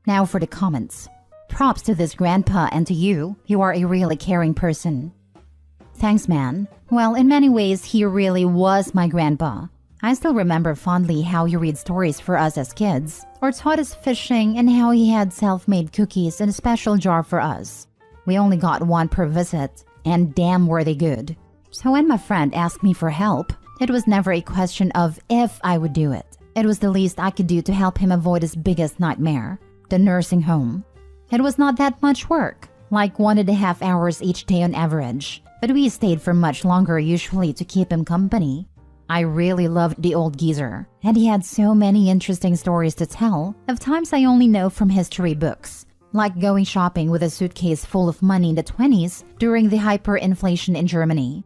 Now for the comments. Props to this grandpa and to you. You are a really caring person. Thanks, man. Well, in many ways, he really was my grandpa. I still remember fondly how he read stories for us as kids, or taught us fishing, and how he had self-made cookies in a special jar for us. We only got one per visit, and damn were they good. So when my friend asked me for help, it was never a question of if I would do it. It was the least I could do to help him avoid his biggest nightmare, the nursing home. It was not that much work, like 1.5 hours each day on average, but we stayed for much longer usually to keep him company. I really loved the old geezer, and he had so many interesting stories to tell of times I only know from history books, like going shopping with a suitcase full of money in the 20s during the hyperinflation in Germany.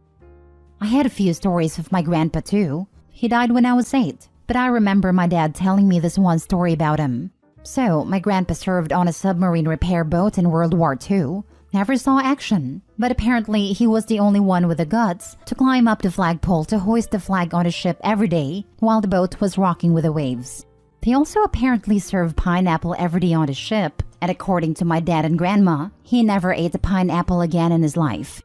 I had a few stories of my grandpa too. He died when I was 8, but I remember my dad telling me this one story about him. So, my grandpa served on a submarine repair boat in World War II. Never saw action, but apparently he was the only one with the guts to climb up the flagpole to hoist the flag on his ship every day while the boat was rocking with the waves. They also apparently served pineapple every day on his ship, and according to my dad and grandma, he never ate a pineapple again in his life.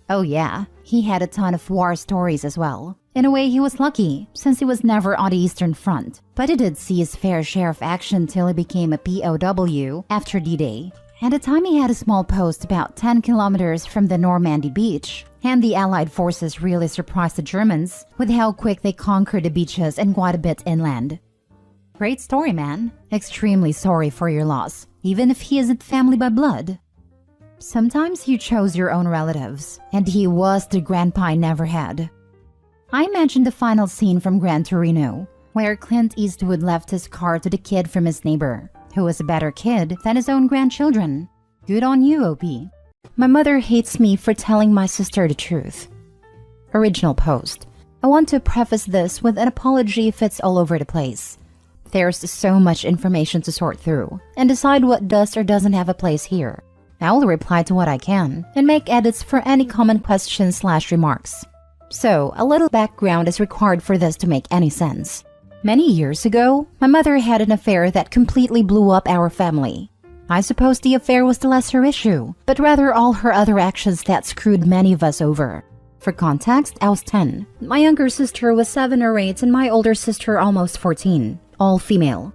Oh yeah, he had a ton of war stories as well. In a way, he was lucky, since he was never on the Eastern Front, but he did see his fair share of action till he became a POW after D-Day. At the time, he had a small post about 10 kilometers from the Normandy beach, and the Allied forces really surprised the Germans with how quick they conquered the beaches and quite a bit inland. Great story, man. Extremely sorry for your loss, even if he isn't family by blood. Sometimes you chose your own relatives, and he was the grandpa I never had. I imagined the final scene from Gran Torino, where Clint Eastwood left his car to the kid from his neighbor, who was a better kid than his own grandchildren. Good on you, OP. My mother hates me for telling my sister the truth. Original post. I want to preface this with an apology if it's all over the place. There's so much information to sort through and decide what does or doesn't have a place here. I'll reply to what I can and make edits for any common questions/remarks. So, a little background is required for this to make any sense. Many years ago, my mother had an affair that completely blew up our family. I suppose the affair was the lesser issue, but rather all her other actions that screwed many of us over. For context, I was 10. My younger sister was 7 or 8 and my older sister almost 14, all female.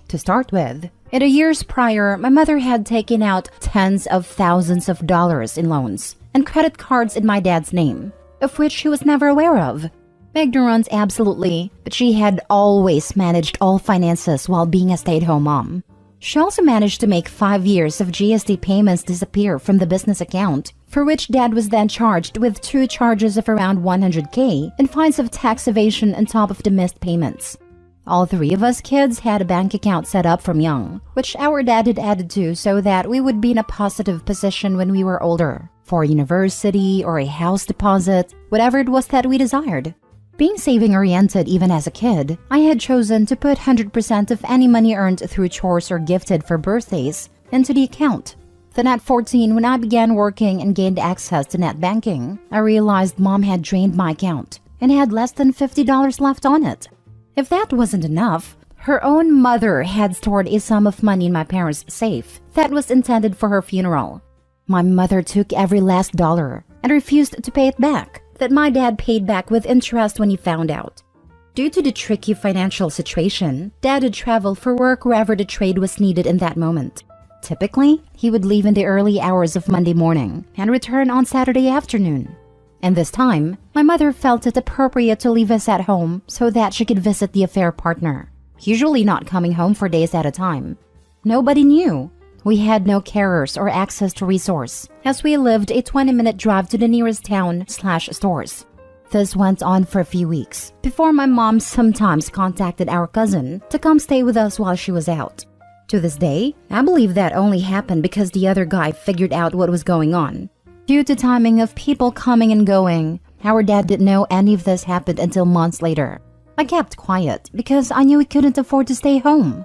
To start with, in the years prior, my mother had taken out tens of thousands of dollars in loans and credit cards in my dad's name, of which she was never aware of. Ignorance, absolutely, but she had always managed all finances while being a stay-at-home mom. She also managed to make 5 years of GST payments disappear from the business account, for which Dad was then charged with 2 charges of around $100K and fines of tax evasion on top of the missed payments. All 3 of us kids had a bank account set up from young, which our dad had added to so that we would be in a positive position when we were older, for university or a house deposit, whatever it was that we desired. Being saving-oriented even as a kid, I had chosen to put 100% of any money earned through chores or gifted for birthdays into the account. Then at 14, when I began working and gained access to net banking, I realized Mom had drained my account and had less than $50 left on it. If that wasn't enough, her own mother had stored a sum of money in my parents' safe that was intended for her funeral. My mother took every last dollar and refused to pay it back, that my dad paid back with interest when he found out. Due to the tricky financial situation, Dad would travel for work wherever the trade was needed in that moment. Typically, he would leave in the early hours of Monday morning and return on Saturday afternoon. And this time, my mother felt it appropriate to leave us at home so that she could visit the affair partner, usually not coming home for days at a time. Nobody knew. We had no carers or access to resource, as we lived a 20-minute drive to the nearest town/stores. This went on for a few weeks, before my mom sometimes contacted our cousin to come stay with us while she was out. To this day, I believe that only happened because the other guy figured out what was going on. Due to timing of people coming and going, our dad didn't know any of this happened until months later. I kept quiet because I knew we couldn't afford to stay home.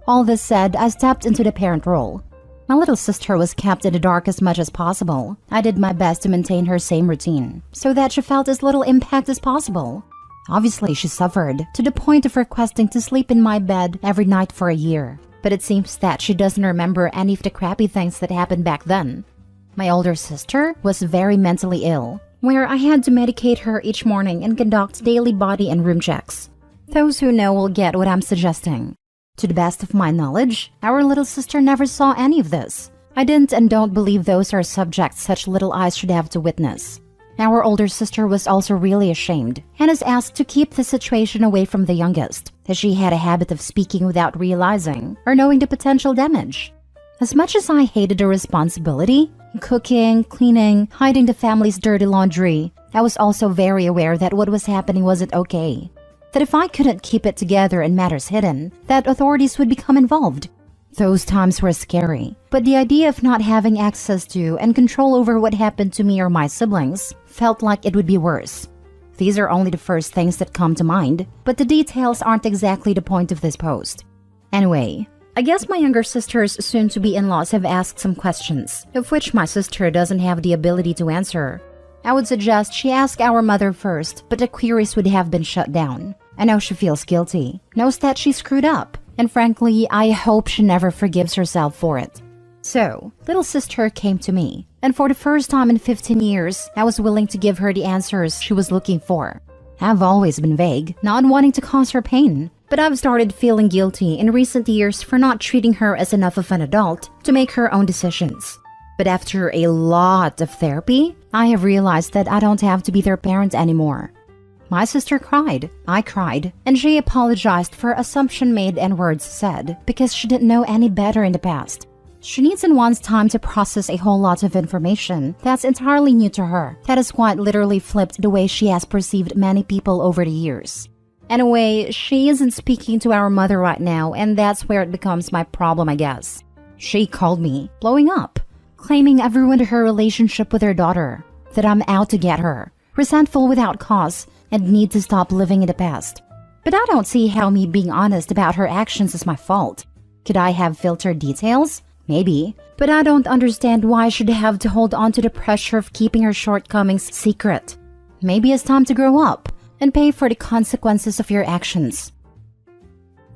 All this said, I stepped into the parent role. My little sister was kept in the dark as much as possible. I did my best to maintain her same routine, so that she felt as little impact as possible. Obviously, she suffered, to the point of requesting to sleep in my bed every night for a year. But it seems that she doesn't remember any of the crappy things that happened back then. My older sister was very mentally ill, where I had to medicate her each morning and conduct daily body and room checks. Those who know will get what I'm suggesting. To the best of my knowledge, our little sister never saw any of this. I didn't and don't believe those are subjects such little eyes should have to witness. Our older sister was also really ashamed and is asked to keep the situation away from the youngest, as she had a habit of speaking without realizing or knowing the potential damage. As much as I hated the responsibility, cooking, cleaning, hiding the family's dirty laundry, I was also very aware that what was happening wasn't okay. That if I couldn't keep it together and matters hidden, that authorities would become involved. Those times were scary, but the idea of not having access to and control over what happened to me or my siblings felt like it would be worse. These are only the first things that come to mind, but the details aren't exactly the point of this post. Anyway, I guess my younger sister's soon-to-be in-laws have asked some questions, of which my sister doesn't have the ability to answer. I would suggest she ask our mother first, but the queries would have been shut down. I know she feels guilty, knows that she screwed up, and frankly, I hope she never forgives herself for it. So, little sister came to me, and for the first time in 15 years, I was willing to give her the answers she was looking for. I've always been vague, not wanting to cause her pain, but I've started feeling guilty in recent years for not treating her as enough of an adult to make her own decisions. But after a lot of therapy, I have realized that I don't have to be their parent anymore. My sister cried, I cried, and she apologized for assumption made and words said because she didn't know any better in the past. She needs and wants time to process a whole lot of information that's entirely new to her, that has quite literally flipped the way she has perceived many people over the years. Anyway, she isn't speaking to our mother right now, and that's where it becomes my problem, I guess. She called me, blowing up, claiming I've ruined her relationship with her daughter, that I'm out to get her, resentful without cause, and need to stop living in the past. But I don't see how me being honest about her actions is my fault. Could I have filtered details? Maybe. But I don't understand why I should have to hold on to the pressure of keeping her shortcomings secret. Maybe it's time to grow up and pay for the consequences of your actions.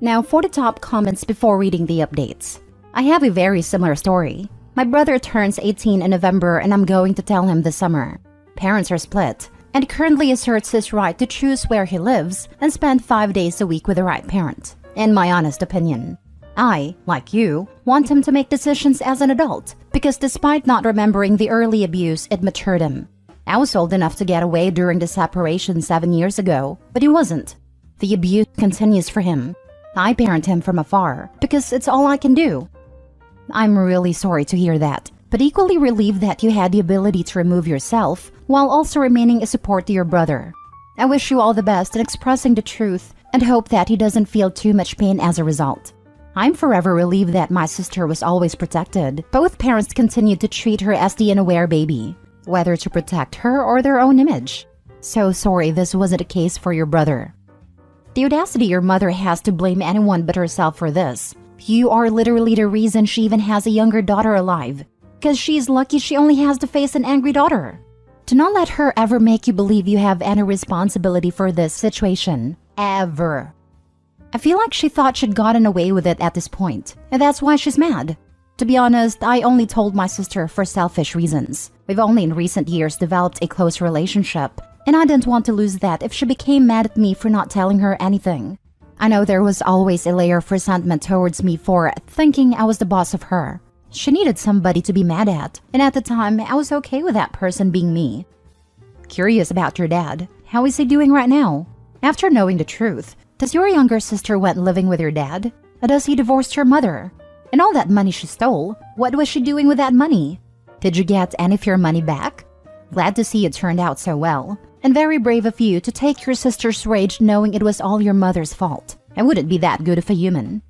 Now for the top comments before reading the updates. I have a very similar story. My brother turns 18 in November and I'm going to tell him this summer. Parents are split and currently asserts his right to choose where he lives and spend 5 days a week with the right parent. In my honest opinion, I, like you, want him to make decisions as an adult because despite not remembering the early abuse, it matured him. I was old enough to get away during the separation 7 years ago, but he wasn't. The abuse continues for him. I parent him from afar because it's all I can do. I'm really sorry to hear that, but equally relieved that you had the ability to remove yourself while also remaining a support to your brother. I wish you all the best in expressing the truth and hope that he doesn't feel too much pain as a result. I'm forever relieved that my sister was always protected. Both parents continued to treat her as the unaware baby, whether to protect her or their own image. So sorry this wasn't the case for your brother. The audacity your mother has to blame anyone but herself for this. You are literally the reason she even has a younger daughter alive. Because she's lucky she only has to face an angry daughter. Do not let her ever make you believe you have any responsibility for this situation. Ever. I feel like she thought she'd gotten away with it at this point, and that's why she's mad. To be honest, I only told my sister for selfish reasons. We've only in recent years developed a close relationship, and I didn't want to lose that if she became mad at me for not telling her anything. I know there was always a layer of resentment towards me for thinking I was the boss of her. She needed somebody to be mad at, and at the time, I was okay with that person being me. Curious about your dad. How is he doing right now? After knowing the truth, does your younger sister went living with your dad? Or does he divorced your mother? And all that money she stole, what was she doing with that money? Did you get any of your money back? Glad to see it turned out so well. And very brave of you to take your sister's rage knowing it was all your mother's fault. I wouldn't be that good of a human.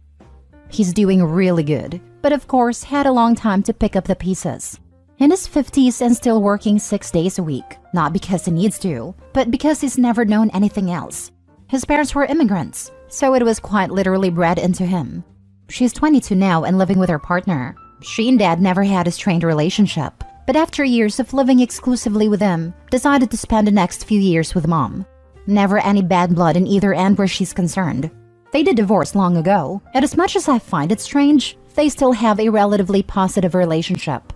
He's doing really good, but of course had a long time to pick up the pieces. In his 50s and still working 6 days a week, not because he needs to, but because he's never known anything else. His parents were immigrants, so it was quite literally bred into him. She's 22 now and living with her partner. She and dad never had a strained relationship, but after years of living exclusively with him, decided to spend the next few years with mom. Never any bad blood in either end where she's concerned. They did divorce long ago, and as much as I find it strange, they still have a relatively positive relationship.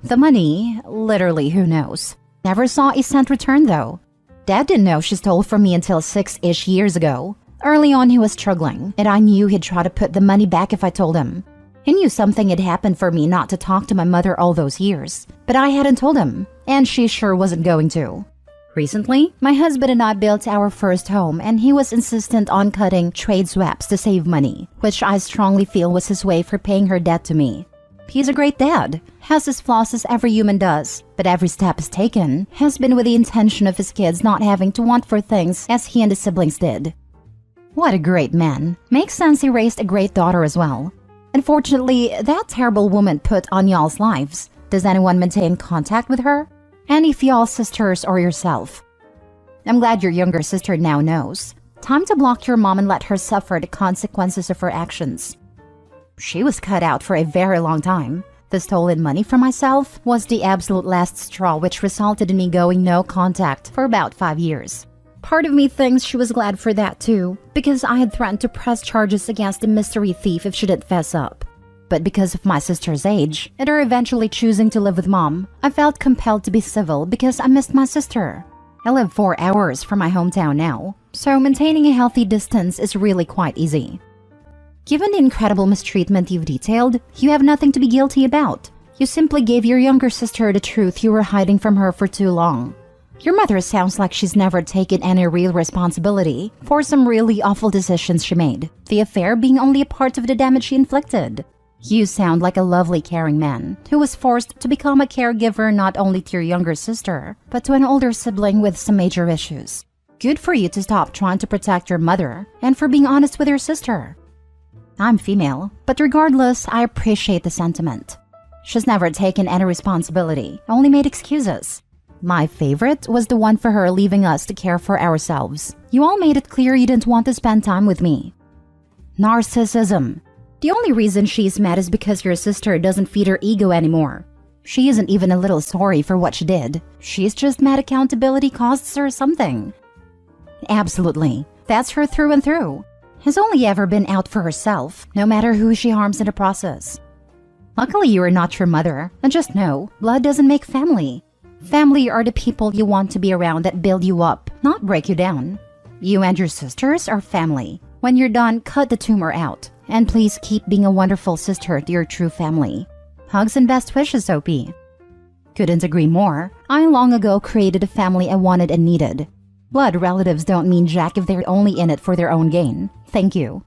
The money, literally who knows. Never saw a cent return though. Dad didn't know she stole from me until 6-ish years ago. Early on he was struggling, and I knew he'd try to put the money back if I told him. He knew something had happened for me not to talk to my mother all those years, but I hadn't told him, and she sure wasn't going to. Recently, my husband and I built our first home and he was insistent on cutting trade swaps to save money, which I strongly feel was his way for paying her debt to me. He's a great dad, has his flaws as every human does, but every step is taken has been with the intention of his kids not having to want for things as he and his siblings did. What a great man. Makes sense he raised a great daughter as well. Unfortunately, that terrible woman put on y'all's lives. Does anyone maintain contact with her? Any of y'all's sisters or yourself? I'm glad your younger sister now knows. Time to block your mom and let her suffer the consequences of her actions. She was cut out for a very long time. The stolen money from myself was the absolute last straw, which resulted in me going no contact for about 5 years. Part of me thinks she was glad for that too, because I had threatened to press charges against the mystery thief if she didn't fess up. But because of my sister's age, and her eventually choosing to live with mom, I felt compelled to be civil because I missed my sister. I live 4 hours from my hometown now, so maintaining a healthy distance is really quite easy. Given the incredible mistreatment you've detailed, you have nothing to be guilty about. You simply gave your younger sister the truth you were hiding from her for too long. Your mother sounds like she's never taken any real responsibility for some really awful decisions she made, the affair being only a part of the damage she inflicted. You sound like a lovely, caring man who was forced to become a caregiver not only to your younger sister, but to an older sibling with some major issues. Good for you to stop trying to protect your mother and for being honest with your sister. I'm female, but regardless, I appreciate the sentiment. She's never taken any responsibility, only made excuses. My favorite was the one for her leaving us to care for ourselves. You all made it clear you didn't want to spend time with me. Narcissism. The only reason she's mad is because your sister doesn't feed her ego anymore. She isn't even a little sorry for what she did. She's just mad accountability costs her something. Absolutely. That's her through and through. Has only ever been out for herself, no matter who she harms in the process. Luckily, you are not your mother, and just know, blood doesn't make family. Family are the people you want to be around that build you up, not break you down. You and your sisters are family. When you're done, cut the tumor out. And please keep being a wonderful sister to your true family. Hugs and best wishes, OP. Couldn't agree more. I long ago created a family I wanted and needed. Blood relatives don't mean jack if they're only in it for their own gain. Thank you.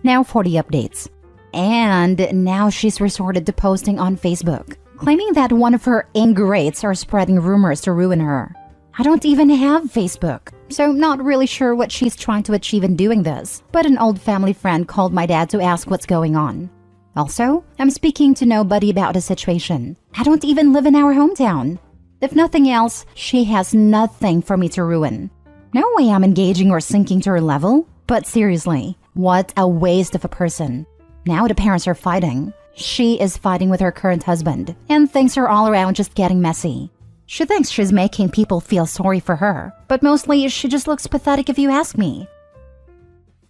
Now for the updates. And now she's resorted to posting on Facebook, claiming that one of her ingrates are spreading rumors to ruin her. I don't even have Facebook, so not really sure what she's trying to achieve in doing this, but an old family friend called my dad to ask what's going on. Also, I'm speaking to nobody about the situation. I don't even live in our hometown. If nothing else, she has nothing for me to ruin. No way I'm engaging or sinking to her level, but seriously, what a waste of a person. Now the parents are fighting. She is fighting with her current husband, and things are all around just getting messy. She thinks she's making people feel sorry for her, but mostly she just looks pathetic if you ask me.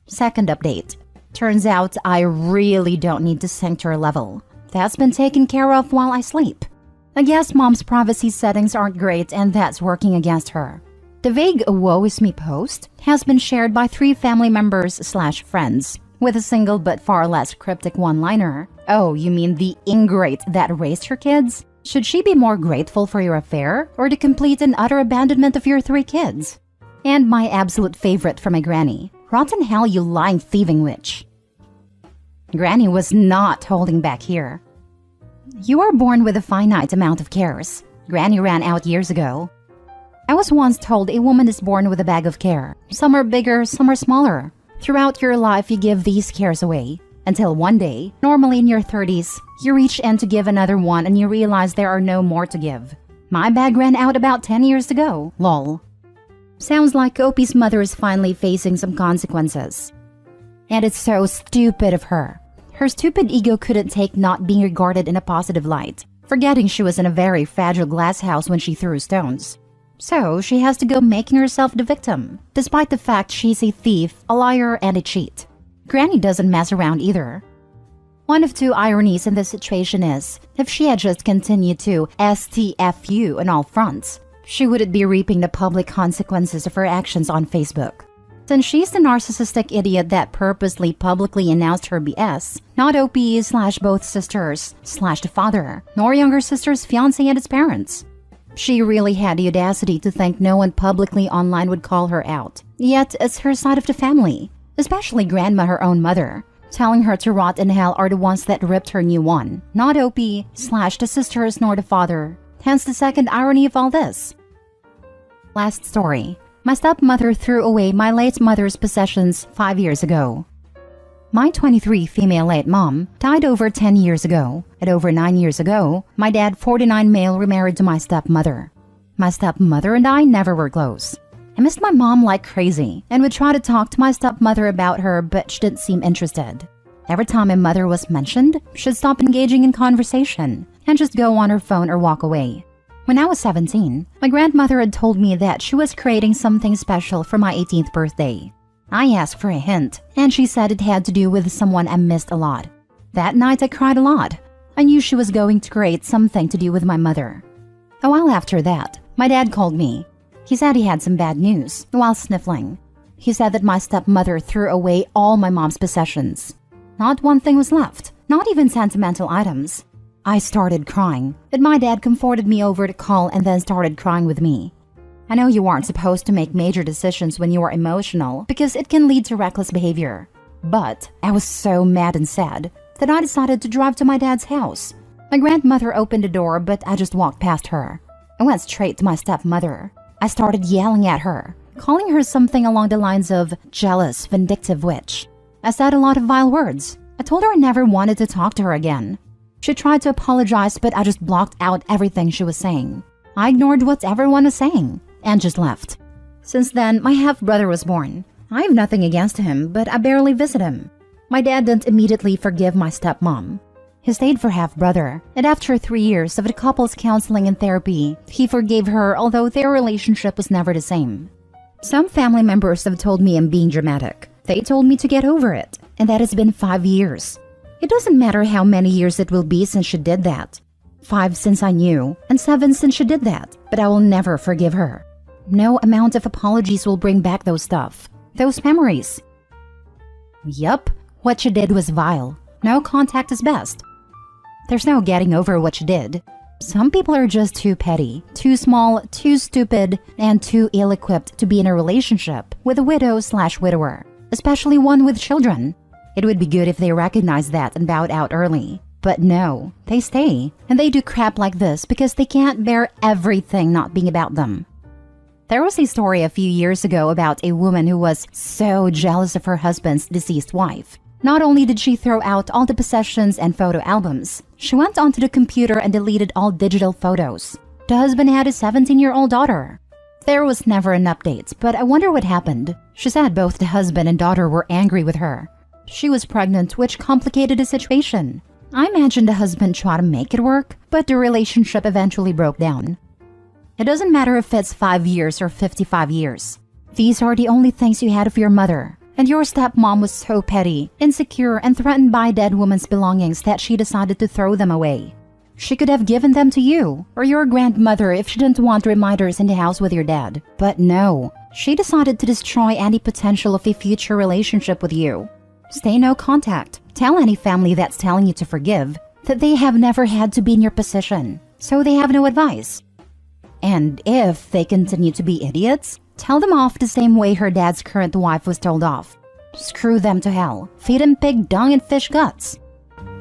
Second update. Turns out I really don't need to sink to her level. That's been taken care of while I sleep. I guess mom's privacy settings aren't great and that's working against her. The vague woe is me post has been shared by 3 family members/friends with a single but far less cryptic one-liner. Oh, you mean the ingrate that raised her kids? Should she be more grateful for your affair or the complete and utter abandonment of your 3 kids? And my absolute favorite from my granny. Rotten hell, you lying thieving witch. Granny was not holding back here. You are born with a finite amount of cares. Granny ran out years ago. I was once told a woman is born with a bag of care. Some are bigger, some are smaller. Throughout your life, you give these cares away. Until one day, normally in your 30s, you reach in to give another one and you realize there are no more to give. My bag ran out about 10 years ago. Lol. Sounds like Opie's mother is finally facing some consequences. And it's so stupid of her. Her stupid ego couldn't take not being regarded in a positive light, forgetting she was in a very fragile glass house when she threw stones. So she has to go making herself the victim, despite the fact she's a thief, a liar, and a cheat. Granny doesn't mess around either. One of 2 ironies in this situation is, if she had just continued to STFU on all fronts, she wouldn't be reaping the public consequences of her actions on Facebook. Since she's the narcissistic idiot that purposely publicly announced her BS, not OP/both sisters/the father, nor younger sister's fiancé and its parents. She really had the audacity to think no one publicly online would call her out. Yet it's her side of the family, especially grandma, her own mother. Telling her to rot in hell are the ones that ripped her new one, not OP/the sisters nor the father. Hence the second irony of all this. Last story. My stepmother threw away my late mother's possessions 5 years ago. My 23 female late mom died over 10 years ago, and over 9 years ago, my dad 49 male remarried to my stepmother. My stepmother and I never were close. I missed my mom like crazy and would try to talk to my stepmother about her, but she didn't seem interested. Every time my mother was mentioned, she'd stop engaging in conversation and just go on her phone or walk away. When I was 17, my grandmother had told me that she was creating something special for my 18th birthday. I asked for a hint, and she said it had to do with someone I missed a lot. That night I cried a lot. I knew she was going to create something to do with my mother. A while after that, my dad called me. He said he had some bad news while sniffling. He said that my stepmother threw away all my mom's possessions. Not one thing was left, not even sentimental items. I started crying, but my dad comforted me over the call and then started crying with me. I know you aren't supposed to make major decisions when you are emotional because it can lead to reckless behavior. But I was so mad and sad that I decided to drive to my dad's house. My grandmother opened the door, but I just walked past her. I went straight to my stepmother. I started yelling at her, calling her something along the lines of jealous, vindictive witch. I said a lot of vile words. I told her I never wanted to talk to her again. She tried to apologize, but I just blocked out everything she was saying. I ignored what everyone was saying and just left. Since then, my half-brother was born. I have nothing against him, but I barely visit him. My dad didn't immediately forgive my stepmom. He stayed for half-brother, and after 3 years of the couple's counseling and therapy, he forgave her, although their relationship was never the same. Some family members have told me I'm being dramatic. They told me to get over it, and that has been 5 years. It doesn't matter how many years it will be since she did that. 5 since I knew, and 7 since she did that, but I will never forgive her. No amount of apologies will bring back those stuff, those memories. Yup, what she did was vile. No contact is best. There's no getting over what she did. Some people are just too petty, too small, too stupid, and too ill-equipped to be in a relationship with a widow/widower, especially one with children. It would be good if they recognized that and bowed out early. But no, they stay, and they do crap like this because they can't bear everything not being about them. There was a story a few years ago about a woman who was so jealous of her husband's deceased wife. Not only did she throw out all the possessions and photo albums, she went onto the computer and deleted all digital photos. The husband had a 17-year-old daughter. There was never an update, but I wonder what happened. She said both the husband and daughter were angry with her. She was pregnant, which complicated the situation. I imagine the husband tried to make it work, but the relationship eventually broke down. It doesn't matter if it's 5 years or 55 years. These are the only things you had of your mother. And your stepmom was so petty, insecure, and threatened by a dead woman's belongings that she decided to throw them away. She could have given them to you or your grandmother if she didn't want reminders in the house with your dad. But no, she decided to destroy any potential of a future relationship with you. Stay no contact. Tell any family that's telling you to forgive that they have never had to be in your position, so they have no advice. And if they continue to be idiots, tell them off the same way her dad's current wife was told off. Screw them to hell. Feed them pig dung and fish guts.